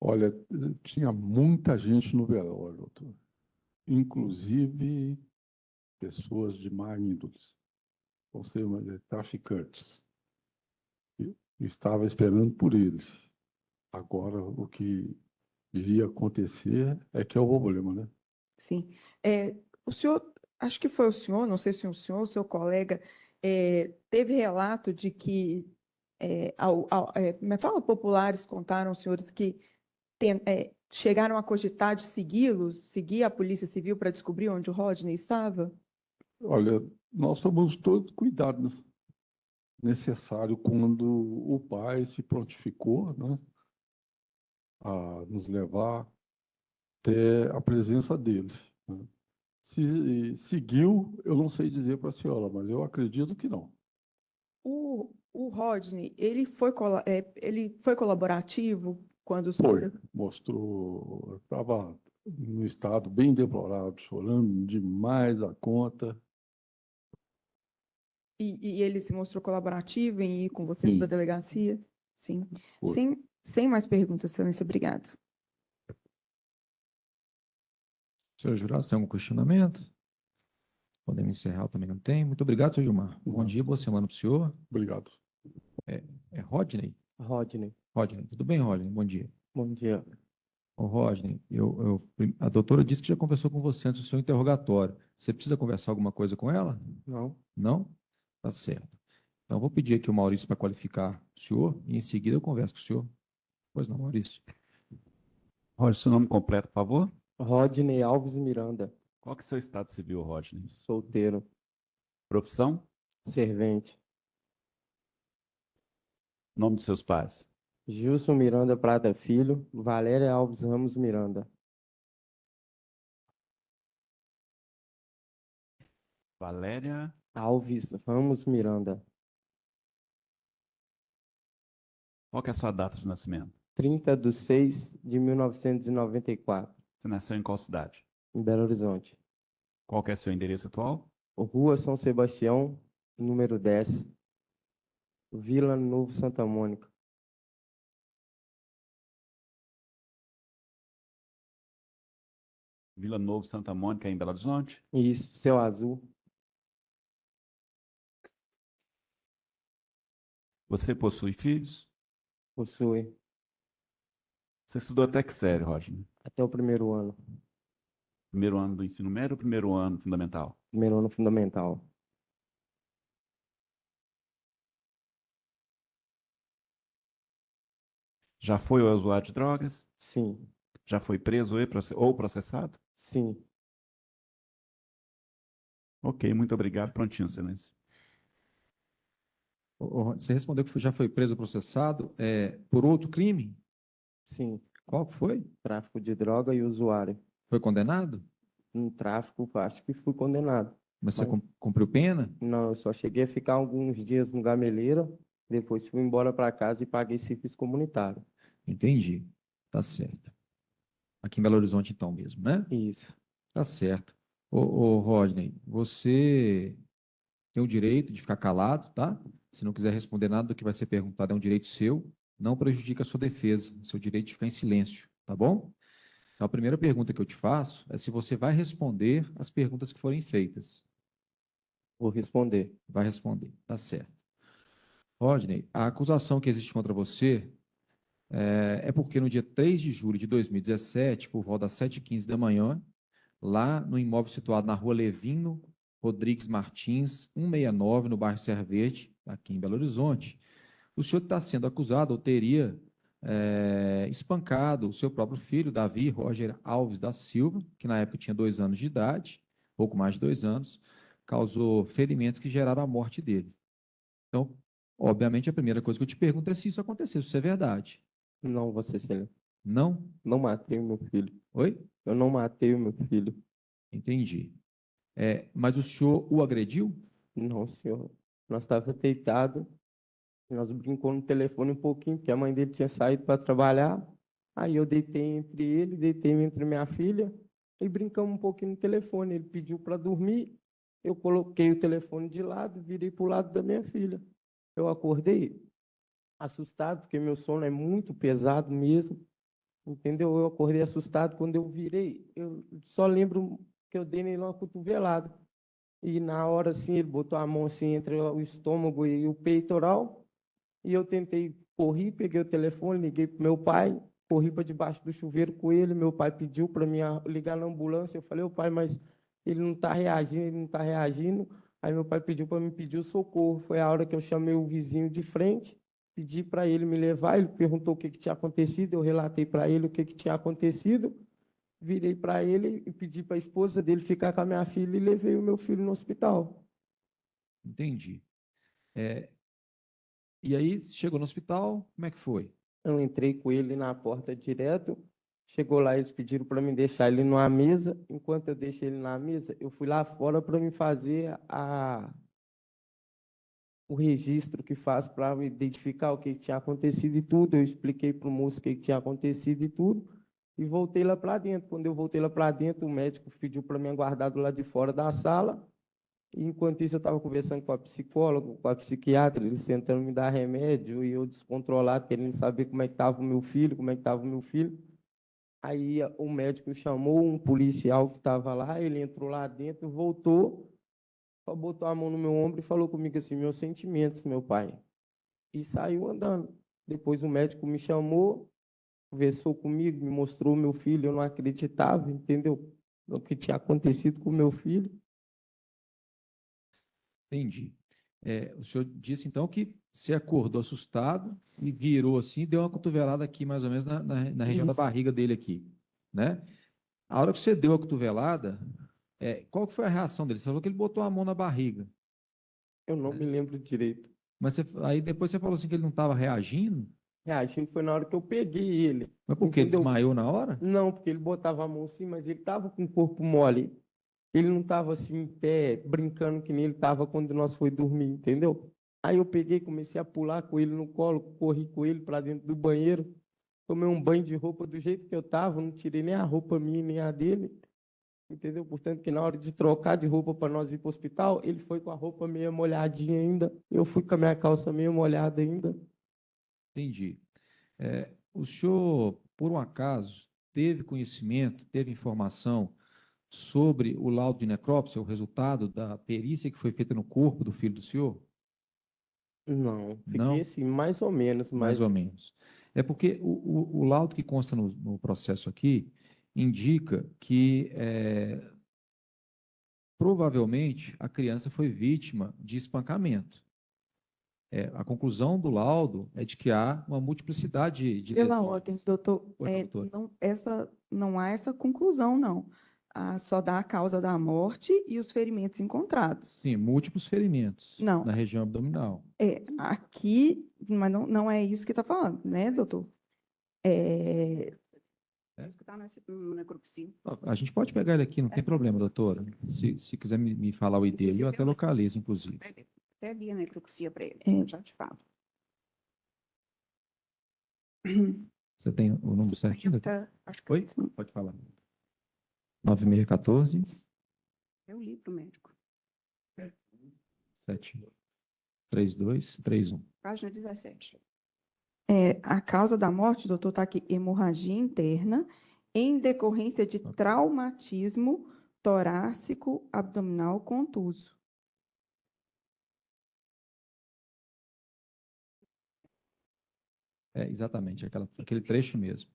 Olha, tinha muita gente no velório, doutor. Inclusive pessoas de má índole, ou seja, traficantes. Eu estava esperando por eles. Agora, o que iria acontecer é que é o problema, né? Sim. O senhor, acho que foi o senhor, não sei se o senhor, seu colega, teve relato de que me fala, populares contaram aos senhores que chegaram a cogitar de seguir a Polícia Civil para descobrir onde o Rodney estava? Olha, nós tomamos todos os cuidados necessários quando o pai se prontificou, né, a nos levar até a presença deles. Né? Se seguiu, eu não sei dizer para a senhora, mas eu acredito que não. O Rodney, ele foi colaborativo quando o Foi, senhor... mostrou, estava num estado bem deplorável, chorando demais da conta. E ele se mostrou colaborativo em ir com você Sim. para a delegacia? Sim. Foi. Sem mais perguntas, Excelência, obrigada. Senhor jurado, tem algum questionamento? Podemos encerrar, também não tem. Muito obrigado, senhor Gilmar. Bom dia, boa semana para o senhor. Obrigado. É Rodney? Rodney, Rodney, tudo bem, Rodney? Bom dia. bom dia. Ô, Rodney, a doutora disse que já conversou com você antes do seu interrogatório. Você precisa conversar alguma coisa com ela? Não? Não? Tá certo. Então, vou pedir aqui o Maurício para qualificar o senhor e em seguida eu converso com o senhor. Pois não, Maurício. Rodney, seu nome completo, por favor? Rodney Alves Miranda, Qual que é o seu estado civil, Rodney? solteiro, Profissão? servente. Nome dos seus pais? Gilson Miranda Prata Filho, Valéria Alves Ramos Miranda. Valéria. Alves Ramos Miranda, Qual que é a sua data de nascimento? 30/6/1994, Você nasceu em qual cidade? em Belo Horizonte. Qual que é seu endereço atual? Rua São Sebastião, número 10, Vila Novo Santa Mônica. Vila Novo, Santa Mônica, em Belo Horizonte? Isso, céu azul. Você possui filhos? Possui Você estudou até que série, Rodney? até o primeiro ano. Primeiro ano do ensino médio ou primeiro ano fundamental? Primeiro ano fundamental. Já foi usuário de drogas? Sim, Já foi preso ou processado? sim. Ok, muito obrigado. Prontinho, Excelência. Você respondeu que já foi preso ou processado por outro crime? Sim, Qual que foi? tráfico de droga e usuário. Foi condenado? Em tráfico, acho que fui condenado. Mas você Mas- cumpriu pena? Não, eu só cheguei a ficar alguns dias no Gameleira, depois fui embora para casa e paguei serviço comunitário. Entendi. Tá certo. Aqui em Belo Horizonte, então mesmo, né? Isso. Tá certo. Ô, Rodney, você tem o direito de ficar calado, tá? Se não quiser responder nada do que vai ser perguntado, é um direito seu. Não prejudica a sua defesa, seu direito de ficar em silêncio, tá bom? Então, a primeira pergunta que eu te faço é se você vai responder as perguntas que forem feitas. Vou responder. Vai responder, tá certo. Rodney, a acusação que existe contra você é porque no dia 3 de julho de 2017, por volta das 7h15 da manhã, lá no imóvel situado na rua Levino Rodrigues Martins, 169, no bairro Serra Verde, aqui em Belo Horizonte, o senhor está sendo acusado ou teria espancado o seu próprio filho, Davi Roger Alves da Silva, que na época tinha 2 anos de idade, pouco mais de 2 anos, causou ferimentos que geraram a morte dele. Então, obviamente, a primeira coisa que eu te pergunto é se isso aconteceu, se isso é verdade. Não, Vossa Excelência. Não? Não matei o meu filho. Oi? Eu não matei o meu filho. Entendi. Mas o senhor o agrediu? Não, senhor. Nós estávamos deitados, nós brincamos no telefone um pouquinho, porque a mãe dele tinha saído para trabalhar. Aí eu deitei entre ele, deitei entre minha filha e brincamos um pouquinho no telefone. Ele pediu para dormir, eu coloquei o telefone de lado, virei para o lado da minha filha. Eu acordei assustado, porque meu sono é muito pesado mesmo, entendeu? Eu acordei assustado, quando eu virei, eu só lembro que eu dei nele uma cotovelada. E na hora, assim, ele botou a mão assim entre o estômago e o peitoral, e eu tentei correr, peguei o telefone, liguei para meu pai, corri para debaixo do chuveiro com ele, meu pai pediu para mim ligar na ambulância, eu falei, ô pai, mas ele não está reagindo, ele não está reagindo. Aí meu pai pediu para me pedir o socorro, foi a hora que eu chamei o vizinho de frente, pedi para ele me levar, ele perguntou o que tinha acontecido, eu relatei para ele o que tinha acontecido, virei para ele e pedi para a esposa dele ficar com a minha filha e levei o meu filho no hospital. Entendi. E aí, chegou no hospital, como é que foi? Eu entrei com ele na porta direto, chegou lá, eles pediram para me deixar ele numa mesa, enquanto eu deixei ele na mesa, eu fui lá fora para me fazer o registro que faz para identificar o que tinha acontecido e tudo, eu expliquei para o moço o que tinha acontecido e tudo, e voltei lá para dentro. Quando eu voltei lá para dentro, o médico pediu para mim aguardar do lado de fora da sala. E enquanto isso, eu estava conversando com a psicóloga, com a psiquiatra, eles tentando me dar remédio, e eu descontrolado, querendo saber como é que estava o meu filho, como é que estava o meu filho. Aí o médico chamou um policial que estava lá, ele entrou lá dentro, voltou, só botou a mão no meu ombro e falou comigo assim, meus sentimentos, meu pai. E saiu andando. Depois o médico me chamou, conversou comigo, me mostrou o meu filho, eu não acreditava, entendeu? O que tinha acontecido com o meu filho. Entendi. O senhor disse, então, que se acordou assustado e virou assim, deu uma cotovelada aqui, mais ou menos, na região da Isso. barriga dele aqui, né? A hora que você deu a cotovelada, qual que foi a reação dele? Você falou que ele botou a mão na barriga. Eu não me lembro direito. Mas aí depois você falou assim que ele não estava reagindo? Reagindo foi na hora que eu peguei ele. Mas por quê? Ele Entendeu? desmaiou na hora? Não, porque ele botava a mão assim, mas ele estava com o corpo mole. Ele não estava assim, em pé, brincando que nem ele estava quando nós foi dormir, entendeu? Aí eu peguei, comecei a pular com ele no colo, corri com ele para dentro do banheiro, tomei um banho de roupa do jeito que eu estava, não tirei nem a roupa minha, nem a dele, entendeu? Portanto, que na hora de trocar de roupa para nós ir para o hospital, ele foi com a roupa meio molhadinha ainda, eu fui com a minha calça meio molhada ainda. Entendi. O senhor, por um acaso, teve conhecimento, teve informação sobre o laudo de necrópsia, o resultado da perícia que foi feita no corpo do filho do senhor? Não, fiquei Não? assim, mais ou menos, Mais mas ou menos. É porque o laudo que consta no processo aqui indica que provavelmente a criança foi vítima de espancamento. A conclusão do laudo é de que há uma multiplicidade de Pela lesões. ordem, doutor, Oi, doutora. não há essa conclusão, não. Só dá a causa da morte e os ferimentos encontrados. Sim, múltiplos ferimentos Não. na região abdominal. Aqui, mas não é isso que está falando, né, doutor? Está na necropsia. A gente pode pegar ele aqui, não tem problema, doutora. Se quiser me falar o ID, eu até localizo, inclusive. Até vi a necropsia para ele, já te falo. Você tem o número certinho, doutora? Acho que Oi? Pode falar. 9614 eu li para o médico. 73231. Página 17. A causa da morte, doutor, está aqui, hemorragia interna em decorrência de traumatismo torácico abdominal contuso. Exatamente, aquele trecho mesmo.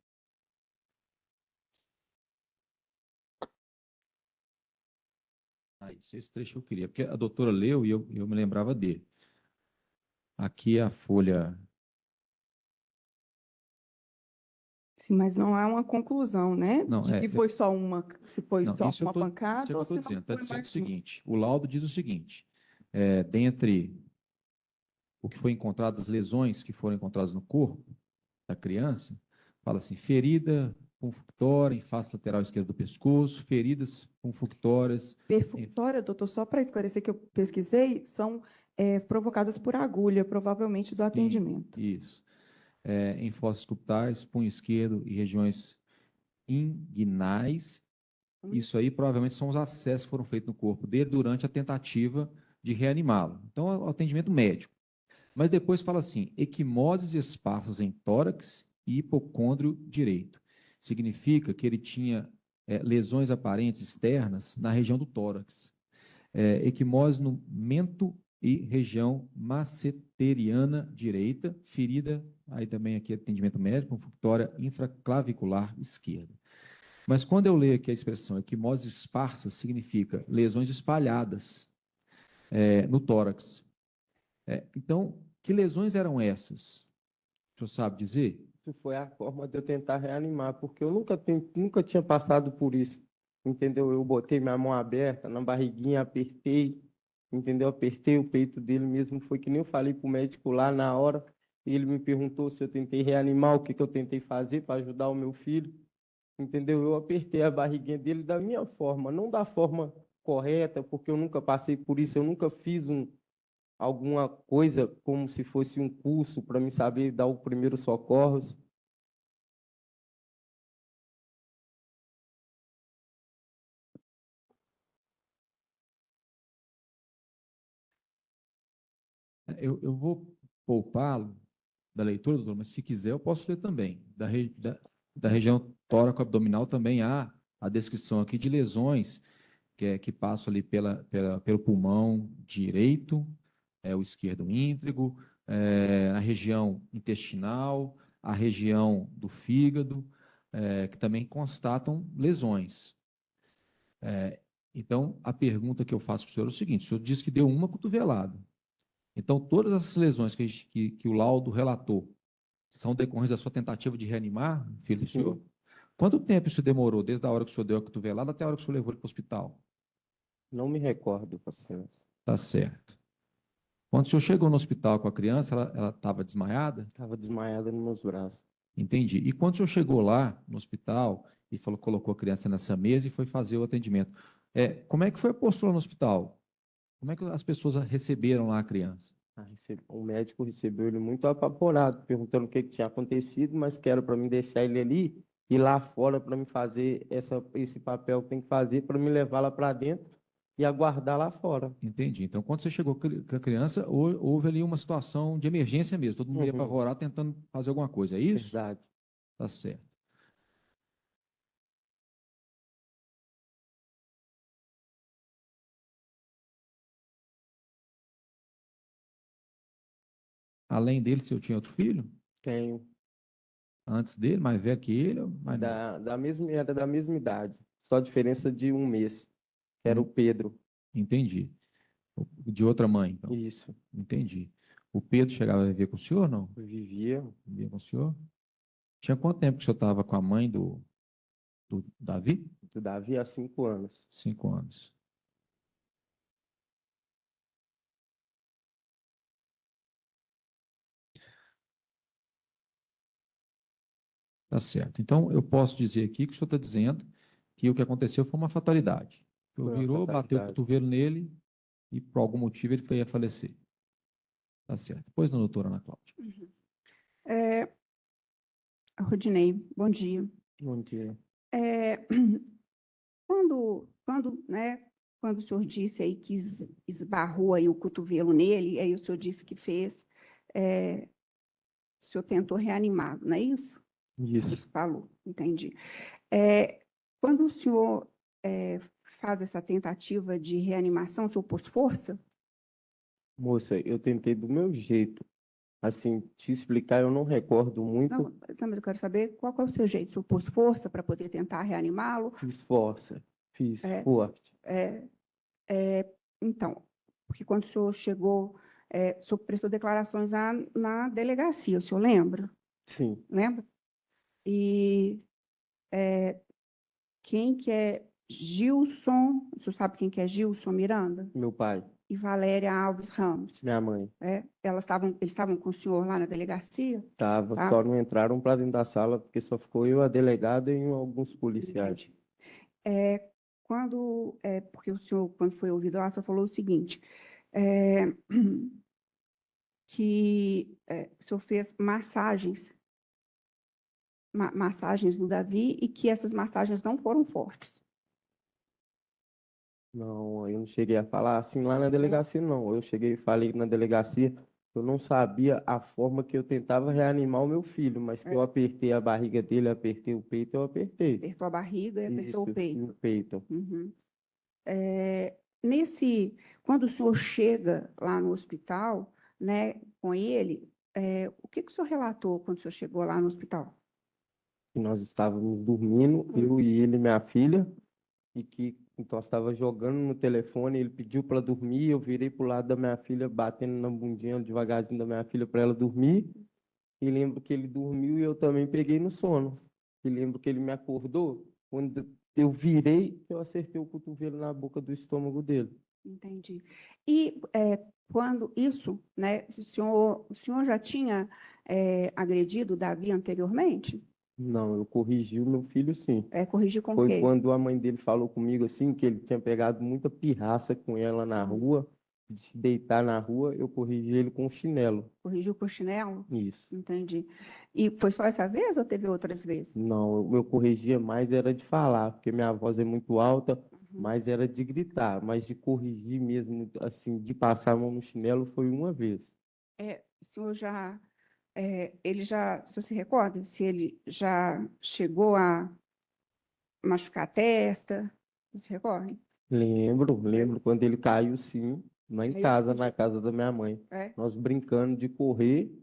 Esse trecho eu queria, porque a doutora leu e eu me lembrava dele. Aqui é a folha. Sim, mas não há uma conclusão, né? Não, de que foi só uma, se foi não, só isso eu uma tô- pancada isso é o ou que eu se estou não dizendo. Está foi dizendo o mais uma. seguinte: o laudo diz o seguinte: dentre o que foi encontrado, as lesões que foram encontradas no corpo da criança, fala assim: ferida confuctória em face lateral esquerda do pescoço, feridas confuctórias. Perfunctória, doutor, só para esclarecer que eu pesquisei, são provocadas por agulha, provavelmente do atendimento. Isso. Em fossas escuptais, punho esquerdo e regiões inguinais. Isso aí provavelmente são os acessos que foram feitos no corpo dele durante a tentativa de reanimá-lo. Então, é o atendimento médico. Mas depois fala assim: equimoses esparsas em tórax e hipocôndrio direito. Significa que ele tinha lesões aparentes externas na região do tórax. Equimose no mento e região masseteriana direita, ferida, aí também aqui atendimento médico, confuctória infraclavicular esquerda. Mas quando eu leio aqui a expressão equimose esparsa, significa lesões espalhadas no tórax. Então, que lesões eram essas? O senhor sabe dizer? isso foi a forma de eu tentar reanimar, porque eu nunca tinha passado por isso, entendeu? Eu botei minha mão aberta na barriguinha, apertei, entendeu? Apertei o peito dele mesmo, foi que nem eu falei para o médico lá na hora, e ele me perguntou se eu tentei reanimar, o que eu tentei fazer para ajudar o meu filho, entendeu? Eu apertei a barriguinha dele da minha forma, não da forma correta, porque eu nunca passei por isso, eu nunca fiz alguma coisa como se fosse um curso para me saber dar o primeiro socorros. Eu vou poupá-lo da leitura, doutor, mas se quiser eu posso ler também. Da região tóraco-abdominal também há a descrição aqui de lesões que passam ali pelo pulmão direito, o esquerdo íntrigo, a região intestinal, a região do fígado, que também constatam lesões. Então, a pergunta que eu faço para o senhor é o seguinte: o senhor disse que deu uma cotovelada. Então, todas essas lesões que o laudo relatou são decorrentes da sua tentativa de reanimar o filho do senhor? Quanto tempo isso demorou, desde a hora que o senhor deu a cotovelada até a hora que o senhor levou ele para o hospital? Não me recordo, Vossa Excelência. Tá certo. Quando o senhor chegou no hospital com a criança, ela estava desmaiada? Estava desmaiada nos meus braços. Entendi. E quando o senhor chegou lá no hospital e colocou a criança nessa mesa e foi fazer o atendimento, como é que foi a postura no hospital? Como é que as pessoas receberam lá a criança? O médico recebeu ele muito apavorado, perguntando o que tinha acontecido, mas que era para mim deixar ele ali e lá fora para me fazer esse papel que tem que fazer para me levar lá para dentro e aguardar lá fora. Entendi. Então, quando você chegou com a criança, houve ali uma situação de emergência mesmo, todo mundo ia apavorado tentando fazer alguma coisa, é isso? Verdade. Tá certo. Além dele, o senhor tinha outro filho? Tenho. Antes dele, mais velho que ele? Ou mais novo? Era da mesma idade, só a diferença de um mês, que era o Pedro. Entendi. De outra mãe, então. Isso. Entendi. O Pedro chegava a viver com o senhor, não? Vivia. Vivia com o senhor? Tinha quanto tempo que o senhor estava com a mãe do Davi? Do Davi há 5 anos. 5 anos. Tá certo. Então, eu posso dizer aqui que o senhor está dizendo que o que aconteceu foi uma fatalidade. O senhor virou, bateu o cotovelo nele e, por algum motivo, ele foi a falecer. Tá certo. Pois não, doutora Ana Cláudia. Rodinei, bom dia. Bom dia. Quando o senhor disse aí que esbarrou aí o cotovelo nele, aí o senhor disse que fez, o senhor tentou reanimá-lo, não é isso? Isso. Falou, entendi. Quando o senhor faz essa tentativa de reanimação, o senhor pôs força? Moça, eu tentei do meu jeito. Assim, te explicar, eu não recordo muito. Não, mas eu quero saber qual é o seu jeito. O senhor pôs força para poder tentar reanimá-lo? Fiz força, fiz forte. Então, porque quando o senhor chegou, o senhor prestou declarações na delegacia, o senhor lembra? Sim. Lembra? E quem que é Gilson? O senhor sabe quem que é Gilson Miranda? Meu pai. E Valéria Alves Ramos? Minha mãe. Eles estavam com o senhor lá na delegacia? Tava, só não entraram para dentro da sala, porque só ficou eu, a delegada e alguns policiais. Porque o senhor, quando foi ouvido lá, o senhor falou o seguinte, que o senhor fez massagens no Davi e que essas massagens não foram fortes. Não, eu não cheguei a falar assim lá na delegacia, não. Eu cheguei e falei na delegacia, eu não sabia a forma que eu tentava reanimar o meu filho, mas que eu apertei a barriga dele, apertei o peito, eu apertei. Apertou a barriga e apertou Isso, o peito. o peito. Uhum. Quando o senhor chega lá no hospital, né, com ele, o que o senhor relatou quando o senhor chegou lá no hospital? Que nós estávamos dormindo, eu e ele, minha filha, e que então estava jogando no telefone, ele pediu para dormir, eu virei para o lado da minha filha, batendo na bundinha devagarzinho da minha filha para ela dormir, e lembro que ele dormiu e eu também peguei no sono. E lembro que ele me acordou, quando eu virei, eu acertei o cotovelo na boca do estômago dele. Entendi. E quando isso, né, o senhor já tinha agredido o Davi anteriormente? Não, eu corrigi o meu filho, sim. Corrigir com o Foi quê? quando a mãe dele falou comigo, assim, que ele tinha pegado muita pirraça com ela na rua, de se deitar na rua, eu corrigi ele com chinelo. Corrigiu com chinelo? Isso. Entendi. E foi só essa vez ou teve outras vezes? Não, eu corrigia mais era de falar, porque minha voz é muito alta, mas era de gritar, mas de corrigir mesmo, assim, de passar a mão no chinelo foi uma vez. O senhor ele já, o senhor se recorda se ele já chegou a machucar a testa? Você se recorda? Lembro quando ele caiu, sim, lá em Aí casa, eu- na casa da minha mãe. É? Nós brincando de correr,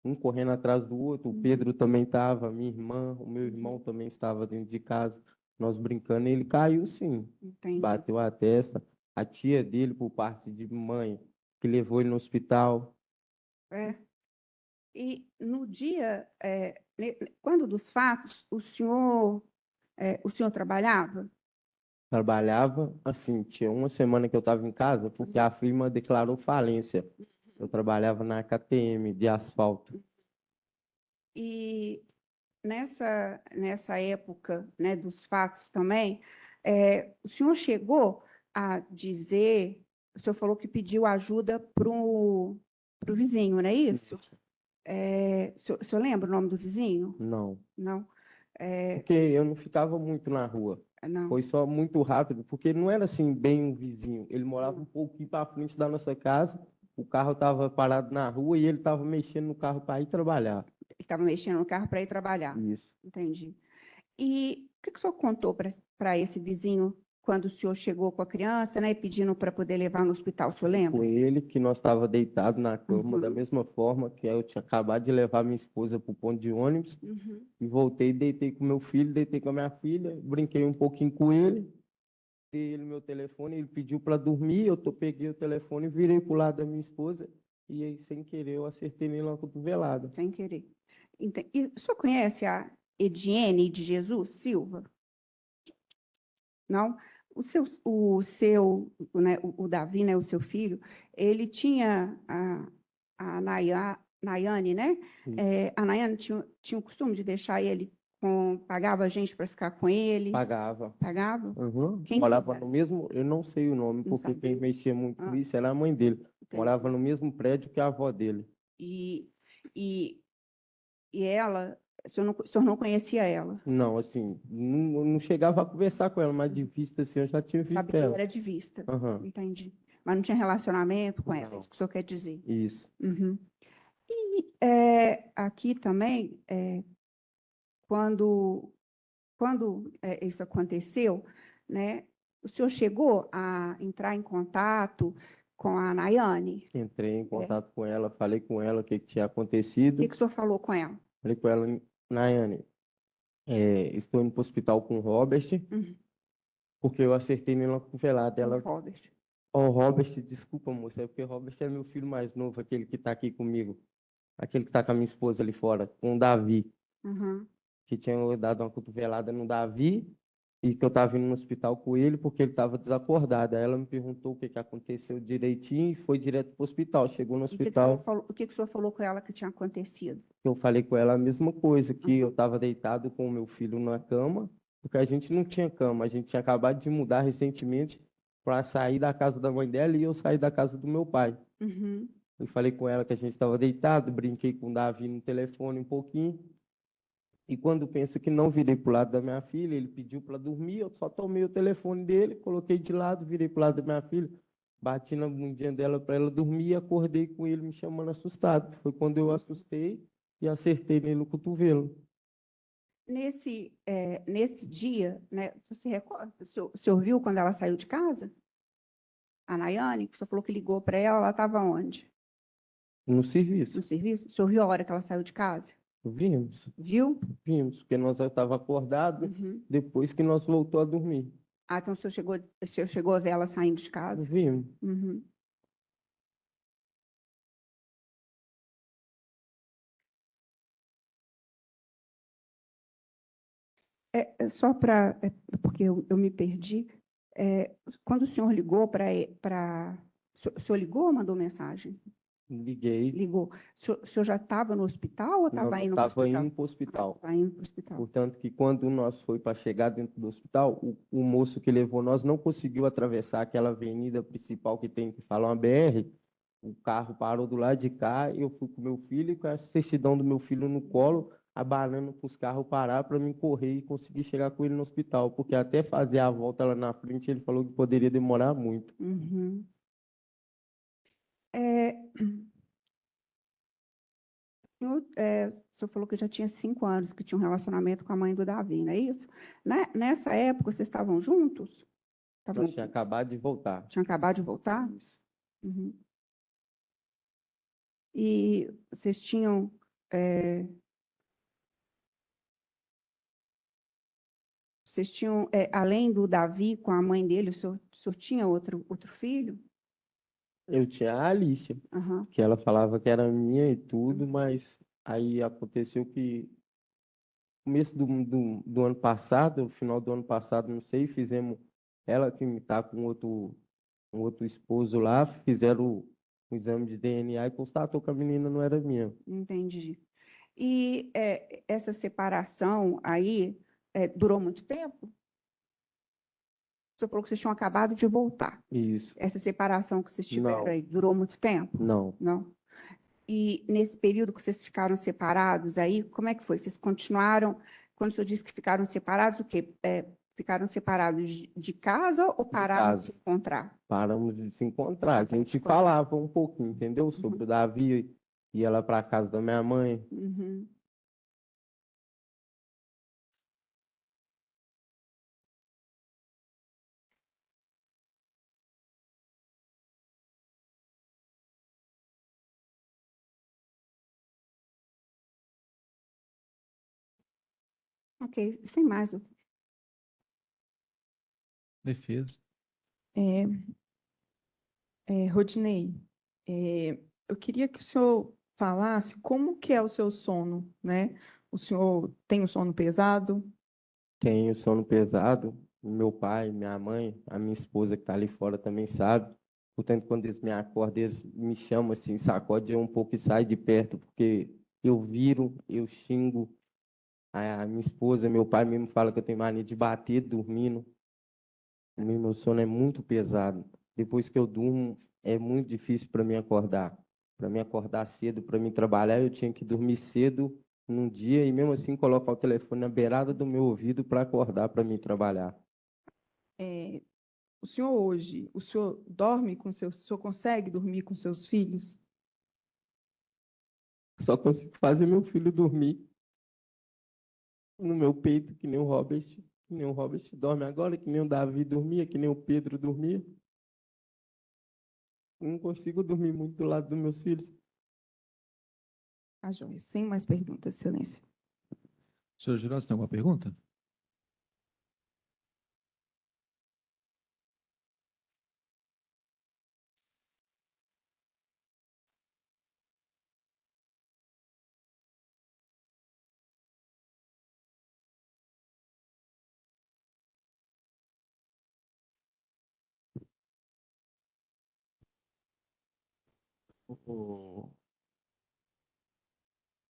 um correndo atrás do outro. O Pedro também estava, minha irmã, o meu irmão também estava dentro de casa. Nós brincando, ele caiu sim, Entendi. bateu a testa. A tia dele, por parte de mãe, que levou ele no hospital. É. E no dia, quando dos fatos, o senhor trabalhava? Trabalhava, assim, tinha uma semana que eu estava em casa, porque a firma declarou falência. Eu trabalhava na KTM de asfalto. E nessa época, né, dos fatos também, o senhor chegou a dizer, o senhor falou que pediu ajuda para o vizinho, não é isso? O senhor lembra o nome do vizinho? Não, Não? porque eu não ficava muito na rua. Não. Foi só muito rápido, porque não era assim bem um vizinho. Ele morava um pouquinho para frente da nossa casa, o carro estava parado na rua e ele estava mexendo no carro para ir trabalhar. Ele estava mexendo no carro para ir trabalhar. Isso. Entendi. E o que o senhor contou para esse vizinho quando o senhor chegou com a criança, né, e pedindo para poder levar no hospital? O senhor lembra? Com ele que nós estava deitado na cama, da mesma forma que eu tinha acabado de levar minha esposa para o ponto de ônibus, e voltei, deitei com meu filho, deitei com a minha filha, brinquei um pouquinho com ele, dei ele meu telefone, ele pediu para dormir, peguei o telefone, virei para o lado da minha esposa, e aí, sem querer, eu acertei nele uma cotovelada. Sem querer. E o senhor conhece a Ediene de Jesus Silva? Não? Né, o Davi, né, o seu filho, ele tinha a Nayane, né? A Nayane tinha o costume de deixar ele pagava gente para ficar com ele. Pagava. Pagava? Uhum. Quem Morava que no mesmo, eu não sei o nome, Não porque sabe? quem mexia muito com isso era a mãe dele. Entendi. Morava no mesmo prédio que a avó dele. E ela, o senhor não conhecia ela? Não, assim, não chegava a conversar com ela, mas de vista, assim, eu já tinha visto Sabe que ela. era de vista. Aham. Entendi. Mas não tinha relacionamento com ela, Não. isso que o senhor quer dizer. Isso. Uhum. E aqui também, quando isso aconteceu, né, o senhor chegou a entrar em contato com a Nayane? Entrei em contato com ela, falei com ela o que tinha acontecido. O que o senhor falou com ela? Falei com ela, Nayane, estou indo para o hospital com o Robert, porque eu acertei nela cotovelada. Ela, Robert. Robert, desculpa, moça, é porque Robert é meu filho mais novo, aquele que está aqui comigo, aquele que está com a minha esposa ali fora, com o Davi, Uhum. que tinha dado uma cotovelada no Davi e que eu estava indo no hospital com ele porque ele estava desacordado. Aí ela me perguntou o que aconteceu direitinho e foi direto para o hospital. Chegou no hospital. O que o senhor falou com ela que tinha acontecido? Eu falei com ela a mesma coisa, que eu estava deitado com o meu filho na cama, porque a gente não tinha cama, a gente tinha acabado de mudar recentemente para sair da casa da mãe dela e eu sair da casa do meu pai. Uhum. Eu falei com ela que a gente estava deitado, brinquei com o Davi no telefone um pouquinho. E quando pensa que não, virei para o lado da minha filha, ele pediu para dormir, eu só tomei o telefone dele, coloquei de lado, virei para o lado da minha filha, bati na bundinha dela para ela dormir e acordei com ele me chamando assustado. Foi quando eu assustei e acertei nele no cotovelo. Nesse dia, né, você recorda, o senhor viu quando ela saiu de casa? A Nayane, que o senhor falou que ligou para ela, ela estava onde? No serviço. No serviço? O senhor viu a hora que ela saiu de casa? Vimos. Viu? Vimos, porque nós já estávamos acordados depois que nós voltou a dormir. Ah, então o senhor chegou a ver ela saindo de casa? Vimos. Uhum. Só porque eu me perdi, quando o senhor ligou o senhor ligou ou mandou mensagem? Liguei. Ligou. O senhor já estava no hospital ou estava indo para o hospital? Estava indo para o hospital. Estava indo para o hospital. Portanto, que quando nós foi para chegar dentro do hospital, o moço que levou nós não conseguiu atravessar aquela avenida principal que tem que falar uma BR. O carro parou do lado de cá, eu fui com meu filho e com a certidão do meu filho no colo, abanando para os carros parar para mim correr e conseguir chegar com ele no hospital, porque até fazer a volta lá na frente ele falou que poderia demorar muito. Uhum. O senhor falou que já tinha 5 anos que tinha um relacionamento com a mãe do Davi, não é isso? Nessa época, vocês estavam juntos? Eu tinha acabado de voltar. Tinha acabado de voltar? Uhum. E vocês tinham é, vocês tinham, além do Davi, com a mãe dele, o senhor tinha outro filho? Eu tinha a Alicia, Aham. que ela falava que era minha e tudo, mas aí aconteceu que começo do ano passado, final do ano passado, não sei, fizemos ela que está com um outro esposo lá, fizeram o exame de DNA e constatou que a menina não era minha. Entendi. E essa separação aí durou muito tempo? O senhor falou que vocês tinham acabado de voltar. Isso. Essa separação que vocês tiveram Não. aí durou muito tempo? Não. Não. E nesse período que vocês ficaram separados aí, como é que foi? Vocês continuaram, quando o senhor disse que ficaram separados, o quê? Ficaram separados de casa ou pararam de casa. se encontrar? Paramos de se encontrar. A gente Se encontrar. falava um pouquinho, entendeu? Sobre o Davi, ia lá para casa da minha mãe. Uhum. Ok, sem mais. Defesa. Rodinei, eu queria que o senhor falasse como que é o seu sono, né? O senhor tem um sono pesado? Tenho sono pesado. Meu pai, minha mãe, a minha esposa que está ali fora também sabe. Portanto, quando eles me acordam, eles me chamam assim, sacode um pouco e sai de perto, porque eu viro, eu xingo. A minha esposa, meu pai mesmo fala que eu tenho mania de bater dormindo. Meu sono é muito pesado. Depois que eu durmo, é muito difícil para mim acordar. Para mim acordar cedo, para mim trabalhar, eu tinha que dormir cedo num dia e mesmo assim colocar o telefone na beirada do meu ouvido para acordar para mim trabalhar. O senhor hoje, o senhor dorme com seus, o senhor consegue dormir com seus filhos? Só consigo fazer meu filho dormir no meu peito, que nem o Robert. Que nem o Robert dorme agora, que nem o Davi dormia, que nem o Pedro dormia. Não consigo dormir muito do lado dos meus filhos. Ah, joia. Sem mais perguntas, Excelência. Senhor Giroz, tem alguma pergunta?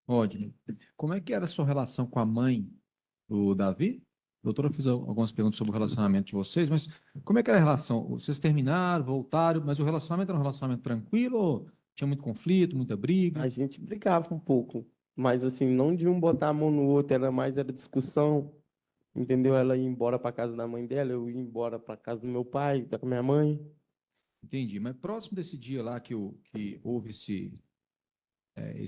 Rodney, como é que era a sua relação com a mãe do Davi? Doutora, eu fiz algumas perguntas sobre o relacionamento de vocês, mas como é que era a relação? Vocês terminaram, voltaram, mas o relacionamento era um relacionamento tranquilo ou tinha muito conflito, muita briga? A gente brigava um pouco, mas assim, não de um botar a mão no outro, era discussão, entendeu? Ela ia embora para casa da mãe dela, eu ia embora para casa do meu pai, da minha mãe. Entendi, mas próximo desse dia lá que houve esse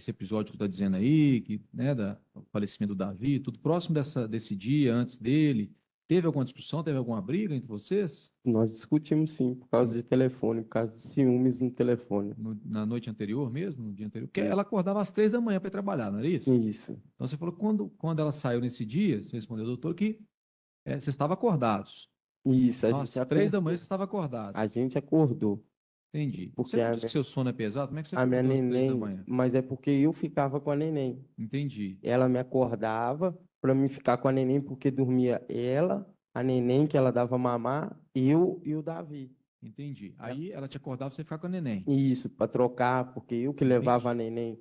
episódio que está dizendo aí, né, do falecimento do Davi, tudo próximo desse dia, antes dele, teve alguma discussão, teve alguma briga entre vocês? Nós discutimos sim, por causa de telefone, por causa de ciúmes no telefone. Na noite anterior mesmo, no dia anterior? Porque ela acordava às 3 da manhã para ir trabalhar, não era isso? Isso. Então você falou que quando ela saiu nesse dia, você respondeu, doutor, que vocês estavam acordados. Isso, Então, às 3 da manhã você estava acordado. A gente acordou. Entendi. Porque Você não disse que seu sono é pesado? Como é que você a minha acordou às 3 da neném, manhã? mas é porque eu ficava com a neném. Entendi. Ela me acordava para mim ficar com a neném, porque dormia ela, a neném que ela dava mamar, eu e o Davi. Entendi. Aí ela te acordava para você ficar com a neném. Isso, para trocar, porque eu que levava a neném.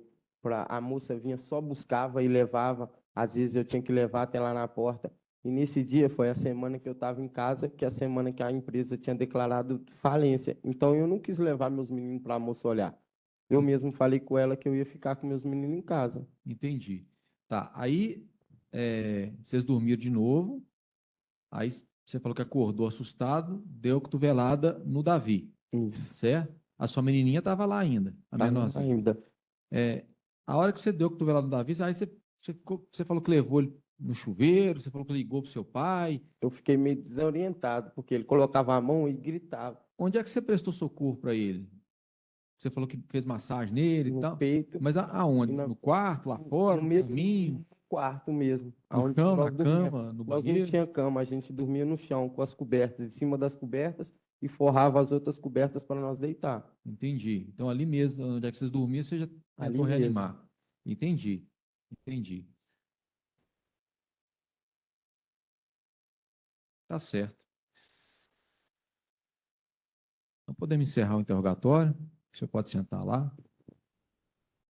A moça vinha, só buscava e levava. Às vezes eu tinha que levar até lá na porta. E nesse dia foi a semana que eu estava em casa, que é a semana que a empresa tinha declarado falência. Então eu não quis levar meus meninos para a moça olhar. Eu mesmo falei com ela que eu ia ficar com meus meninos em casa. Entendi. Tá. Aí vocês dormiram de novo. Aí você falou que acordou assustado, deu cotovelada no Davi. Isso. Certo? A sua menininha estava lá ainda, a menorzinha. Ainda. A hora que você deu cotovelada no Davi, aí você falou que levou ele no chuveiro, você falou que ligou para o seu pai. Eu fiquei meio desorientado, porque ele colocava a mão e gritava. Onde é que você prestou socorro para ele? Você falou que fez massagem nele e no tal. peito, Mas aonde? e na- No quarto, lá fora, no no mesmo caminho, quarto mesmo, no aonde chão, na nós dormíamos. cama, no Nós não banheiro? tinha cama, a gente dormia no chão com as cobertas, em cima das cobertas, e forrava as outras cobertas para nós deitar. Entendi. Então, ali mesmo, onde é que vocês dormiam, você já Ali tentou mesmo. reanimar. Entendi. Entendi. Tá certo. Então, podemos encerrar o interrogatório. Você pode sentar lá.